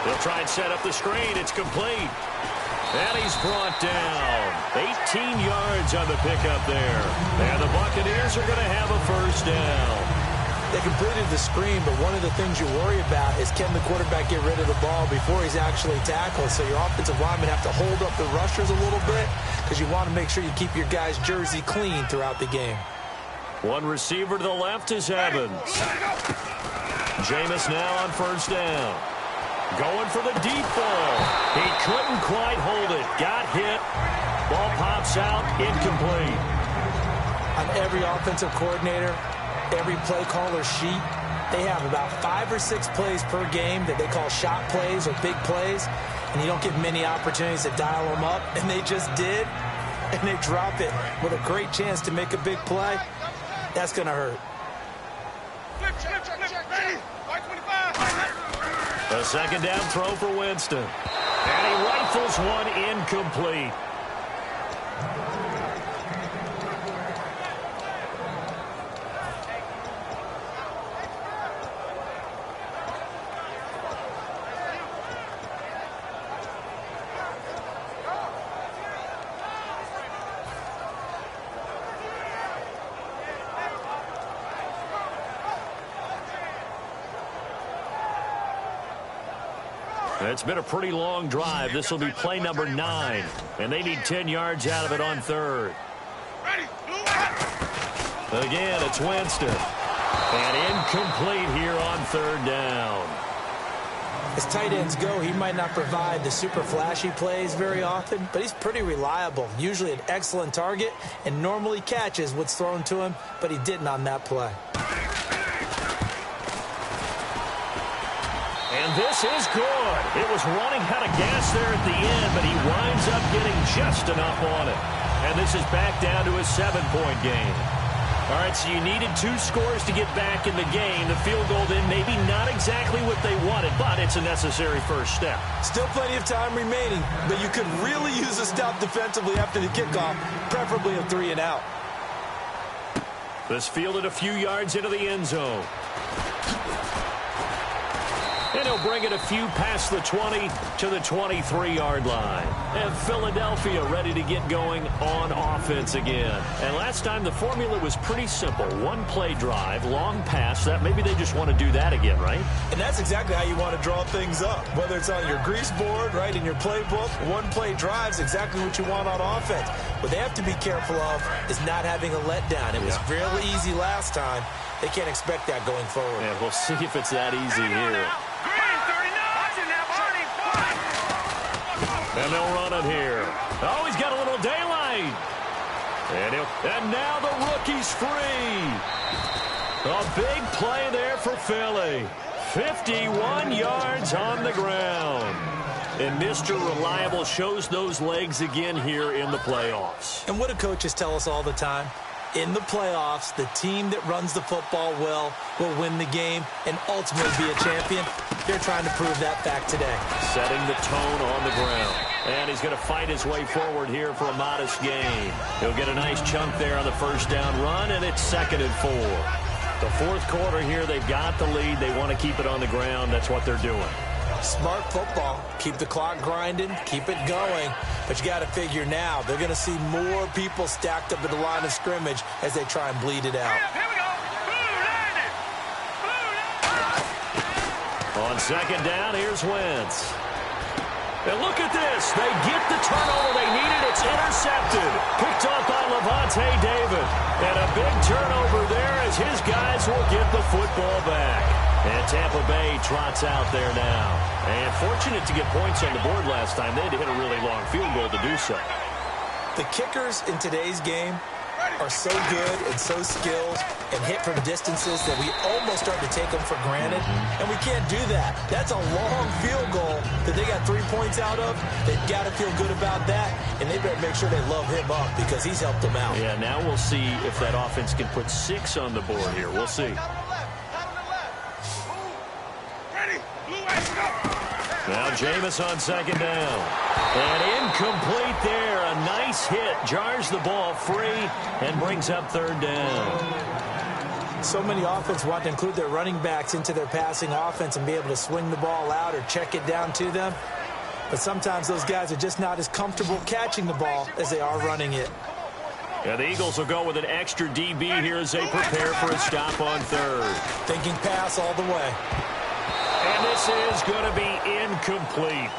They'll try and set up the screen. It's complete. And he's brought down. 18 yards on the pickup there. And the Buccaneers are going to have a 1st down. They completed the screen, but one of the things you worry about is can the quarterback get rid of the ball before he's actually tackled? So your offensive linemen have to hold up the rushers a little bit because you want to make sure you keep your guy's jersey clean throughout the game. One receiver to the left is Evans. Jameis now on 1st down. Going for the deep ball. He couldn't quite hold it. Got hit. Ball pops out. Incomplete. On every offensive coordinator, every play caller sheet, they have about 5 or 6 plays per game that they call shot plays or big plays, and you don't get many opportunities to dial them up, and they just did. and they drop it with a great chance to make a big play, that's going to hurt. A second down throw for Winston. And he rifles one incomplete. It's been a pretty long drive. This will be play number 9. And they need 10 yards out of it on third. Again, it's Winston. And incomplete here on third down. As tight ends go, he might not provide the super flashy plays very often, but he's pretty reliable. Usually an excellent target and normally catches what's thrown to him, but he didn't on that play. And this is good. It was running out of gas there at the end, but he winds up getting just enough on it. And this is back down to a 7-point game. All right, so you needed 2 scores to get back in the game. The field goal then maybe not exactly what they wanted, but it's a necessary first step. Still plenty of time remaining, but you could really use a stop defensively after the kickoff, preferably a 3-and-out. This fielded a few yards into the end zone. And he'll bring it a few past the 20 to the 23-yard line. And Philadelphia ready to get going on offense again. And last time the formula was pretty simple. 1-play drive, long pass. That maybe they just want to do that again, right? And that's exactly how you want to draw things up. Whether it's on your grease board, right, in your playbook, 1-play drive's exactly what you want on offense. What they have to be careful of is not having a letdown. It was real easy last time. They can't expect that going forward. Yeah, we'll see if it's that easy here. And they'll run it here. Oh, he's got a little daylight. And now the rookie's free. A big play there for Philly. 51 yards on the ground. And Mr. Reliable shows those legs again here in the playoffs. And what do coaches tell us all the time? In the playoffs, the team that runs the football well will win the game and ultimately be a champion. They're trying to prove that fact today. Setting the tone on the ground. And he's going to fight his way forward here for a modest gain. He'll get a nice chunk there on the first down run, and it's 2nd and 4. The fourth quarter here, they've got the lead. They want to keep it on the ground. That's what they're doing. Smart football. Keep the clock grinding. Keep it going. But you got to figure now, they're going to see more people stacked up at the line of scrimmage as they try and bleed it out. Here we go. Blue landed. On second down, here's Wentz. And look at this. They get the turnover they needed. It's intercepted. Picked off by Levante David. And a big turnover there as his guys will get the football back. And Tampa Bay trots out there now. And fortunate to get points on the board last time. They had to hit a really long field goal to do so. The kickers in today's game are so good and so skilled and hit from distances that we almost start to take them for granted. And we can't do that. That's a long field goal that they got 3 points out of. They've got to feel good about that, and they better make sure they love him up because he's helped them out. Yeah, now we'll see if that offense can put 6 on the board here. We'll see. Now Jameis on second down. And incomplete there. A nice hit. Jars the ball free and brings up third down. So many offenses want to include their running backs into their passing offense and be able to swing the ball out or check it down to them. But sometimes those guys are just not as comfortable catching the ball as they are running it. And the Eagles will go with an extra DB here as they prepare for a stop on third. Thinking pass all the way. And this is going to be incomplete.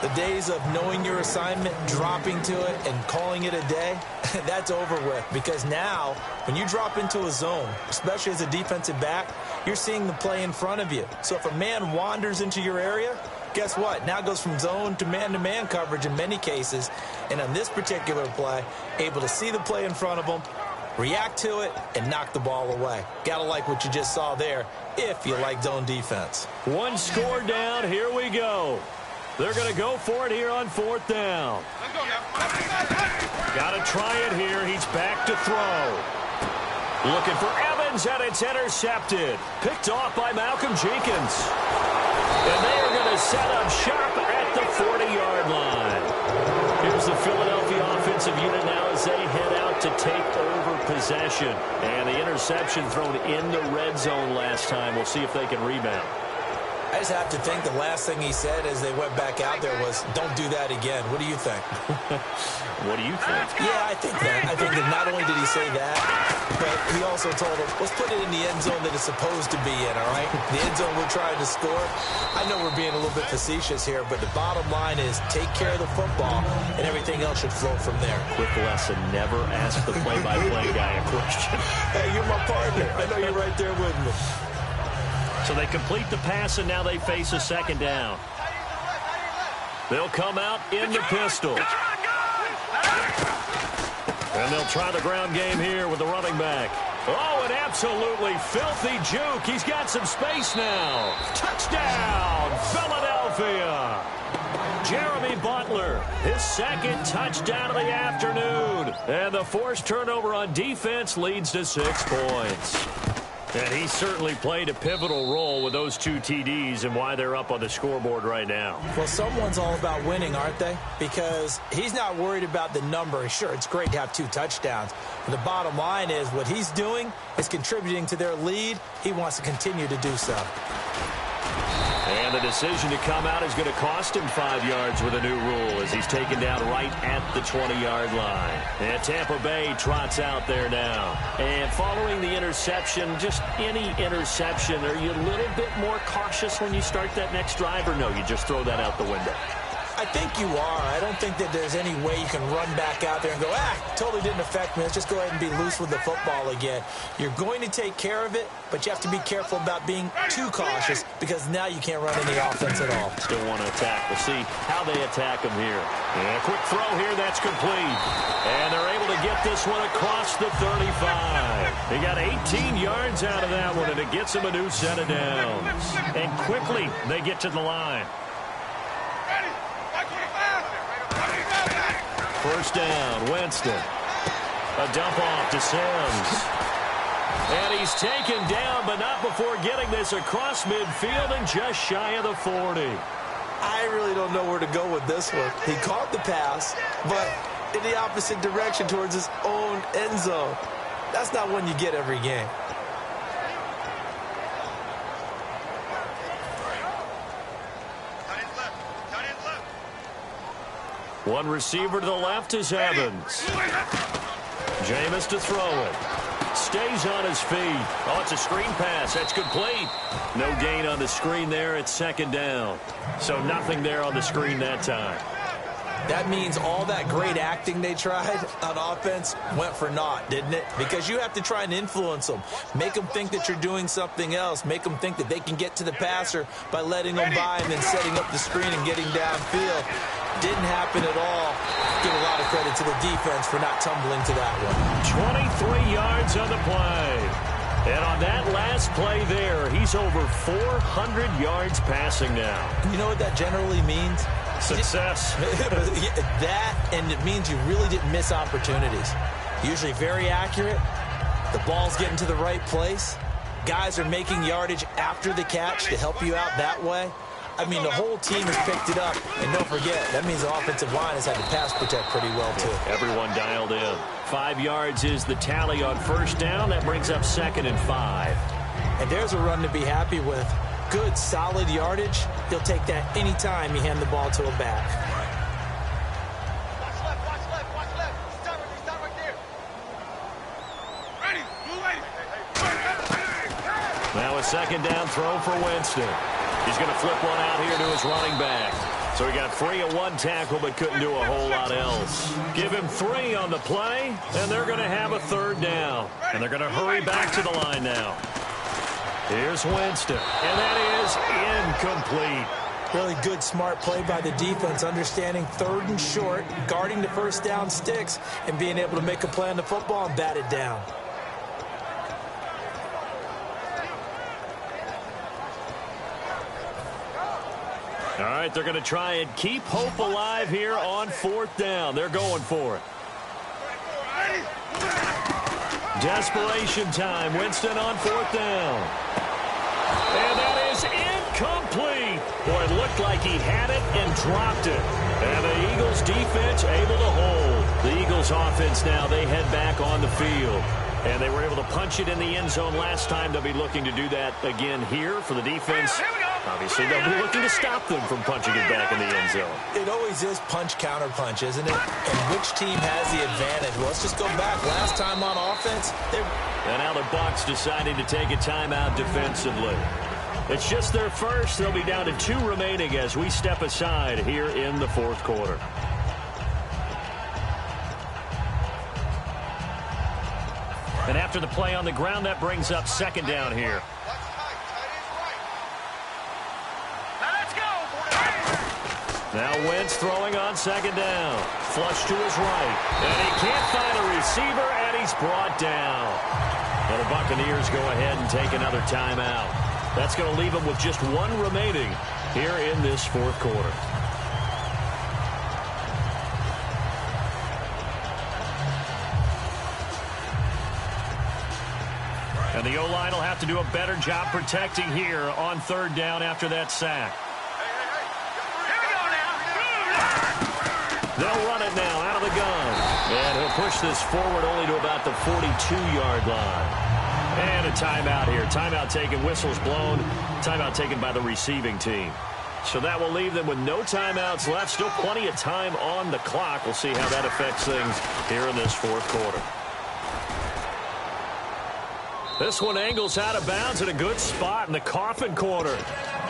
The days of knowing your assignment, dropping to it, and calling it a day, that's over with. Because now, when you drop into a zone, especially as a defensive back, you're seeing the play in front of you. So if a man wanders into your area, guess what? Now it goes from zone to man coverage in many cases. And on this particular play, able to see the play in front of him, react to it, and knock the ball away. Gotta like what you just saw there, if you like zone defense. One score down, here we go. They're going to go for it here on fourth down. Let's go now. Got to try it here. He's back to throw. Looking for Evans, and it's intercepted. Picked off by Malcolm Jenkins. And they are going to set up shop at the 40-yard line. Here's the Philadelphia offensive unit now as they head out to take over possession. And the interception thrown in the red zone last time. We'll see if they can rebound. I just have to think the last thing he said as they went back out there was, don't do that again. What do you think? What do you think? Yeah, I think that. I think that not only did he say that, but he also told him, let's put it in the end zone that it's supposed to be in, all right? The end zone we're trying to score. I know we're being a little bit facetious here, but the bottom line is take care of the football, and everything else should flow from there. Quick lesson, never ask the play-by-play guy a question. Hey, you're my partner. I know you're right there with me. So they complete the pass, and now they face a second down. They'll come out in the pistol. And they'll try the ground game here with the running back. Oh, an absolutely filthy juke. He's got some space now. Touchdown, Philadelphia. Jeremy Butler, his second touchdown of the afternoon. And the forced turnover on defense leads to 6 points. And he certainly played a pivotal role with those 2 TDs and why they're up on the scoreboard right now. Well, someone's all about winning, aren't they? Because he's not worried about the number. Sure, it's great to have 2 touchdowns. But the bottom line is what he's doing is contributing to their lead. He wants to continue to do so. And the decision to come out is going to cost him 5 yards with a new rule as he's taken down right at the 20-yard line. And Tampa Bay trots out there now. And following the interception, just any interception, are you a little bit more cautious when you start that next drive, or no, you just throw that out the window? I think you are. I don't think that there's any way you can run back out there and go, totally didn't affect me. Let's just go ahead and be loose with the football again. You're going to take care of it, but you have to be careful about being too cautious because now you can't run any offense at all. Still want to attack. We'll see how they attack him here. And a quick throw here. That's complete. And they're able to get this one across the 35. They got 18 yards out of that one, and it gets them a new set of downs. And quickly, they get to the line. First down, Winston. A dump off to Sims. And he's taken down, but not before getting this across midfield and just shy of the 40. I really don't know where to go with this one. He caught the pass, but in the opposite direction towards his own end zone. That's not one you get every game. One receiver to the left is Evans. Jameis to throw it. Stays on his feet. Oh, it's a screen pass. That's complete. No gain on the screen there. It's second down. So nothing there on the screen that time. That means all that great acting they tried on offense went for naught, didn't it? Because you have to try and influence them. Make them think that you're doing something else. Make them think that they can get to the passer by letting them by and then setting up the screen and getting downfield. Didn't happen at all. Give a lot of credit to the defense for not tumbling to that one. 23 yards on the play. And on that last play there, he's over 400 yards passing now. You know what that generally means? Success. That, and it means you really didn't miss opportunities. Usually very accurate. The ball's getting to the right place. Guys are making yardage after the catch to help you out that way. I mean, the whole team has picked it up. And don't forget, that means the offensive line has had to pass protect pretty well, too. Everyone dialed in. 5 yards is the tally on first down. That brings up 2nd and 5. And there's a run to be happy with. Good, solid yardage. He'll take that any time you hand the ball to a back. Watch left, watch left, watch left. Start right there. Ready, move ready. Now a second down throw for Winston. He's going to flip one out here to his running back. So he got 3 on 1 tackle, but couldn't do a whole lot else. Give him 3 on the play, and they're going to have a 3rd down. And they're going to hurry back to the line now. Here's Winston, and that is incomplete. Really good, smart play by the defense, understanding 3rd and short, guarding the first down sticks, and being able to make a play on the football and bat it down. All right, they're going to try and keep hope alive here on 4th down. They're going for it. Desperation time. Winston on 4th down. And that is incomplete. Boy, it looked like he had it and dropped it. And the Eagles defense able to hold. The Eagles offense now, they head back on the field. And they were able to punch it in the end zone last time. They'll be looking to do that again here for the defense. Obviously, they'll be looking to stop them from punching it back in the end zone. It always is punch-counter-punch, isn't it? And which team has the advantage? Well, let's just go back. Last time on offense, and now the Bucs deciding to take a timeout defensively. It's just their first. They'll be down to 2 remaining as we step aside here in the 4th quarter. And after the play on the ground, that brings up 2nd down here. Now Wentz throwing on 2nd down. Flush to his right. And he can't find a receiver, and he's brought down. And the Buccaneers go ahead and take another timeout. That's going to leave them with just 1 remaining here in this 4th quarter. And the O-line will have to do a better job protecting here on 3rd down after that sack. They'll run it now out of the gun. And he'll push this forward only to about the 42-yard line. And a timeout here. Timeout taken, whistles blown. Timeout taken by the receiving team. So that will leave them with no timeouts left. Still plenty of time on the clock. We'll see how that affects things here in this 4th quarter. This one angles out of bounds at a good spot in the coffin corner.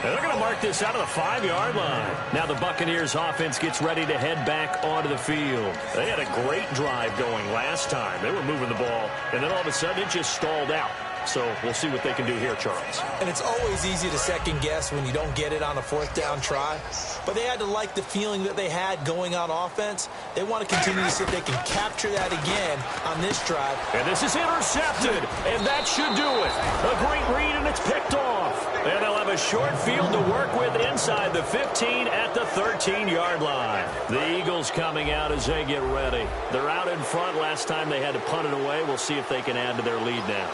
And they're going to mark this out of the 5-yard line. Now the Buccaneers offense gets ready to head back onto the field. They had a great drive going last time. They were moving the ball, and then all of a sudden it just stalled out. So we'll see what they can do here, Charles. And it's always easy to second guess when you don't get it on a 4th down try. But they had to like the feeling that they had going on offense. They want to continue to see if they can capture that again on this drive. And this is intercepted, and that should do it. A great read, and it's picked off. And they'll have a short field to work with inside the 15 at the 13-yard line. The Eagles coming out as they get ready. They're out in front. Last time they had to punt it away. We'll see if they can add to their lead now.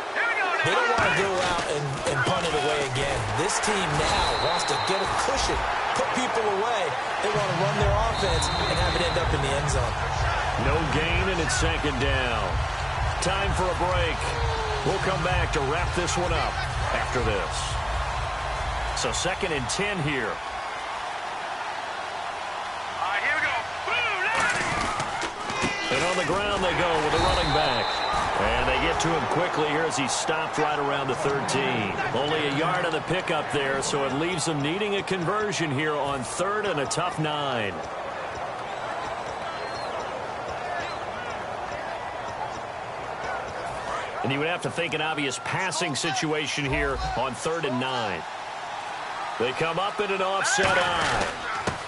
They don't want to go out and punt it away again. This team now wants to get a cushion, put people away. They want to run their offense and have it end up in the end zone. No gain, and it's 2nd down. Time for a break. We'll come back to wrap this one up after this. So 2nd and 10 here. All right, here we go. And on the ground they go with a running back. And they get to him quickly here as he stopped right around the 13. Only a yard on the pickup there, so it leaves them needing a conversion here on 3rd and a tough 9. And you would have to think an obvious passing situation here on 3rd and 9. They come up in an offset eye.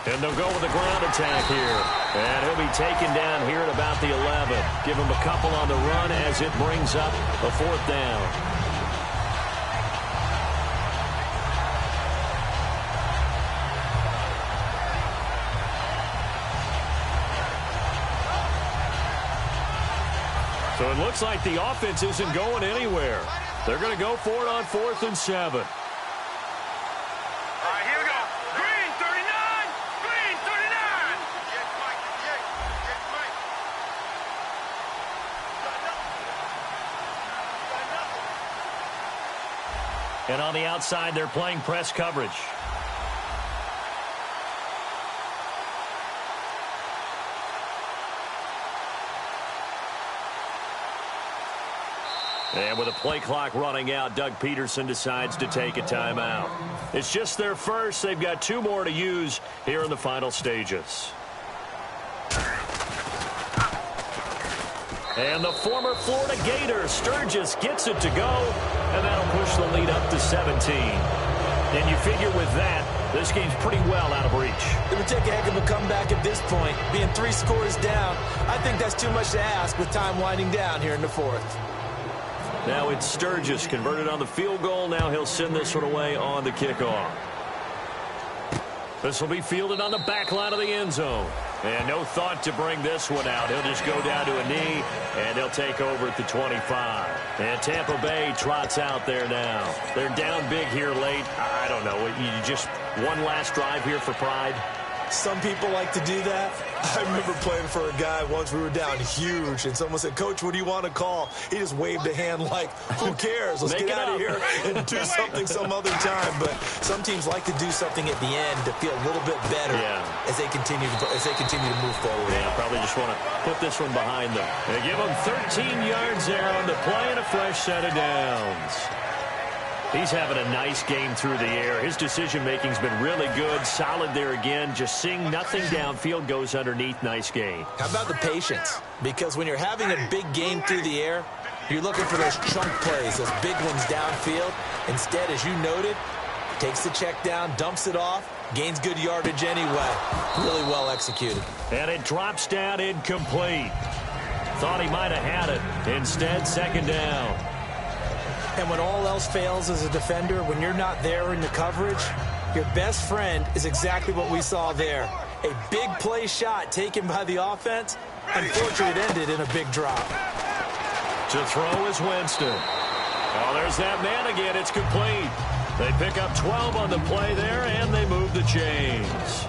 And they'll go with a ground attack here. And he'll be taken down here at about the 11. Give him a couple on the run as it brings up a 4th down. So it looks like the offense isn't going anywhere. They're going to go for it on 4th and 7. And on the outside, they're playing press coverage. And with a play clock running out, Doug Peterson decides to take a timeout. It's just their first. They've got 2 more to use here in the final stages. And the former Florida Gator, Sturgis, gets it to go, and that'll push the lead up to 17. And you figure with that, this game's pretty well out of reach. It would take a heck of a comeback at this point. Being 3 scores down, I think that's too much to ask with time winding down here in the 4th. Now it's Sturgis converted on the field goal. Now he'll send this one away on the kickoff. This will be fielded on the back line of the end zone. And no thought to bring this one out. He'll just go down to a knee, and they'll take over at the 25. And Tampa Bay trots out there now. They're down big here late. I don't know. You just one last drive here for pride? Some people like to do that. I remember playing for a guy once. We were down huge, and someone said, "Coach, what do you want to call?" He just waved a hand like, "Who cares? Let's get out of here and do something some other time." But some teams like to do something at the end to feel a little bit better as they continue to move forward. Yeah, probably just want to put this one behind them. They give them 13 yards there on the play and a fresh set of downs. He's having a nice game through the air. His decision-making's been really good. Solid there again. Just seeing nothing downfield, goes underneath. Nice game. How about the patience? Because when you're having a big game through the air, you're looking for those chunk plays, those big ones downfield. Instead, as you noted, takes the check down, dumps it off, gains good yardage anyway. Really well executed. And it drops down incomplete. Thought he might have had it. Instead, second down. And when all else fails as a defender, when you're not there in the coverage, your best friend is exactly what we saw there. A big play shot taken by the offense. Unfortunately, it ended in a big drop. To throw is Winston. Oh, there's that man again. It's complete. They pick up 12 on the play there, and they move the chains.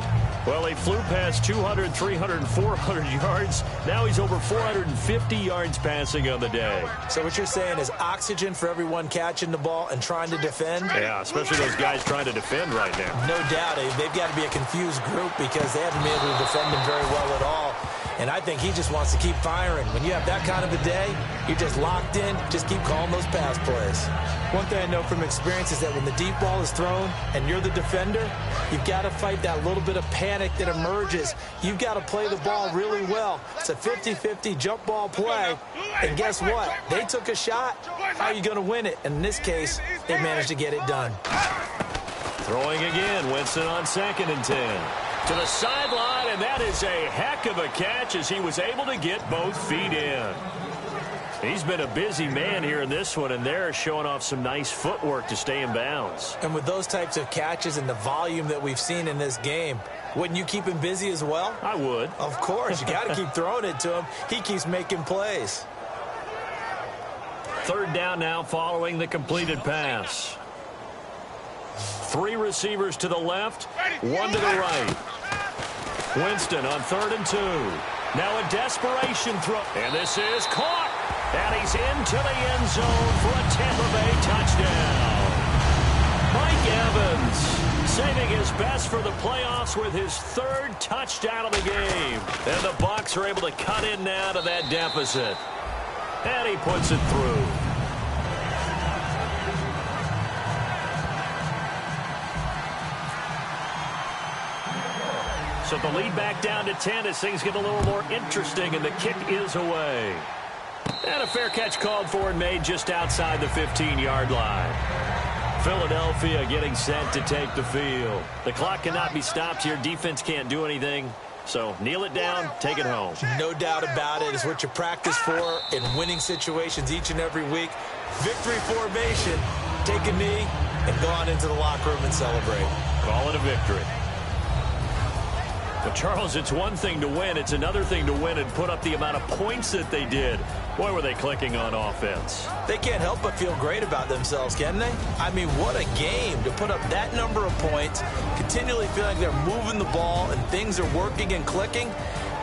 Well, he flew past 200, 300, and 400 yards. Now he's over 450 yards passing on the day. So what you're saying is oxygen for everyone catching the ball and trying to defend? Yeah, especially those guys trying to defend right now. No doubt. They've got to be a confused group because they haven't been able to defend him very well at all. And I think he just wants to keep firing. When you have that kind of a day, you're just locked in. Just keep calling those pass plays. One thing I know from experience is that when the deep ball is thrown and you're the defender, you've got to fight that little bit of panic that emerges. You've got to play the ball really well. It's a 50-50 jump ball play. And guess what? They took a shot. How are you going to win it? And in this case, they managed to get it done. Throwing again. Winston on 2nd and 10. To the sideline, and that is a heck of a catch as he was able to get both feet in. He's been a busy man here in this one, and they're showing off some nice footwork to stay in bounds. And with those types of catches and the volume that we've seen in this game, wouldn't you keep him busy as well? I would. Of course. You got to keep throwing it to him. He keeps making plays. 3rd down now following the completed pass. 3 receivers to the left, 1 to the right. Winston on 3rd and 2. Now a desperation throw. And this is caught. And he's into the end zone for a Tampa Bay touchdown. Mike Evans saving his best for the playoffs with his 3rd touchdown of the game. And the Bucs are able to cut in now to that deficit. And he puts it through. So the lead back down to 10 as things get a little more interesting, and the kick is away. And a fair catch called for and made just outside the 15-yard line. Philadelphia getting set to take the field. The clock cannot be stopped here. Defense can't do anything. So kneel it down, take it home. No doubt about it. It's what you practice for in winning situations each and every week. Victory formation. Take a knee and go on into the locker room and celebrate. Call it a victory. But, Charles, it's one thing to win. It's another thing to win and put up the amount of points that they did. Boy, were they clicking on offense. They can't help but feel great about themselves, can they? I mean, what a game to put up that number of points, continually feeling like they're moving the ball and things are working and clicking.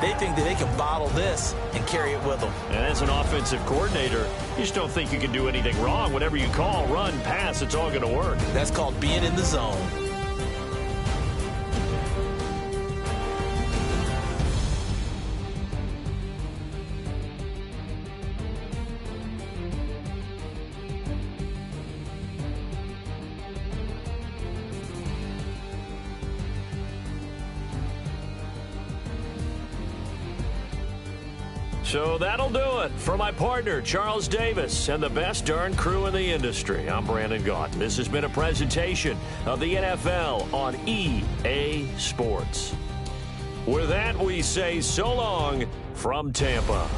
They think that they can bottle this and carry it with them. And as an offensive coordinator, you just don't think you can do anything wrong. Whatever you call, run, pass, it's all going to work. That's called being in the zone. So that'll do it. For my partner, Charles Davis, and the best darn crew in the industry, I'm Brandon Gaunt. This has been a presentation of the NFL on EA Sports. With that, we say so long from Tampa.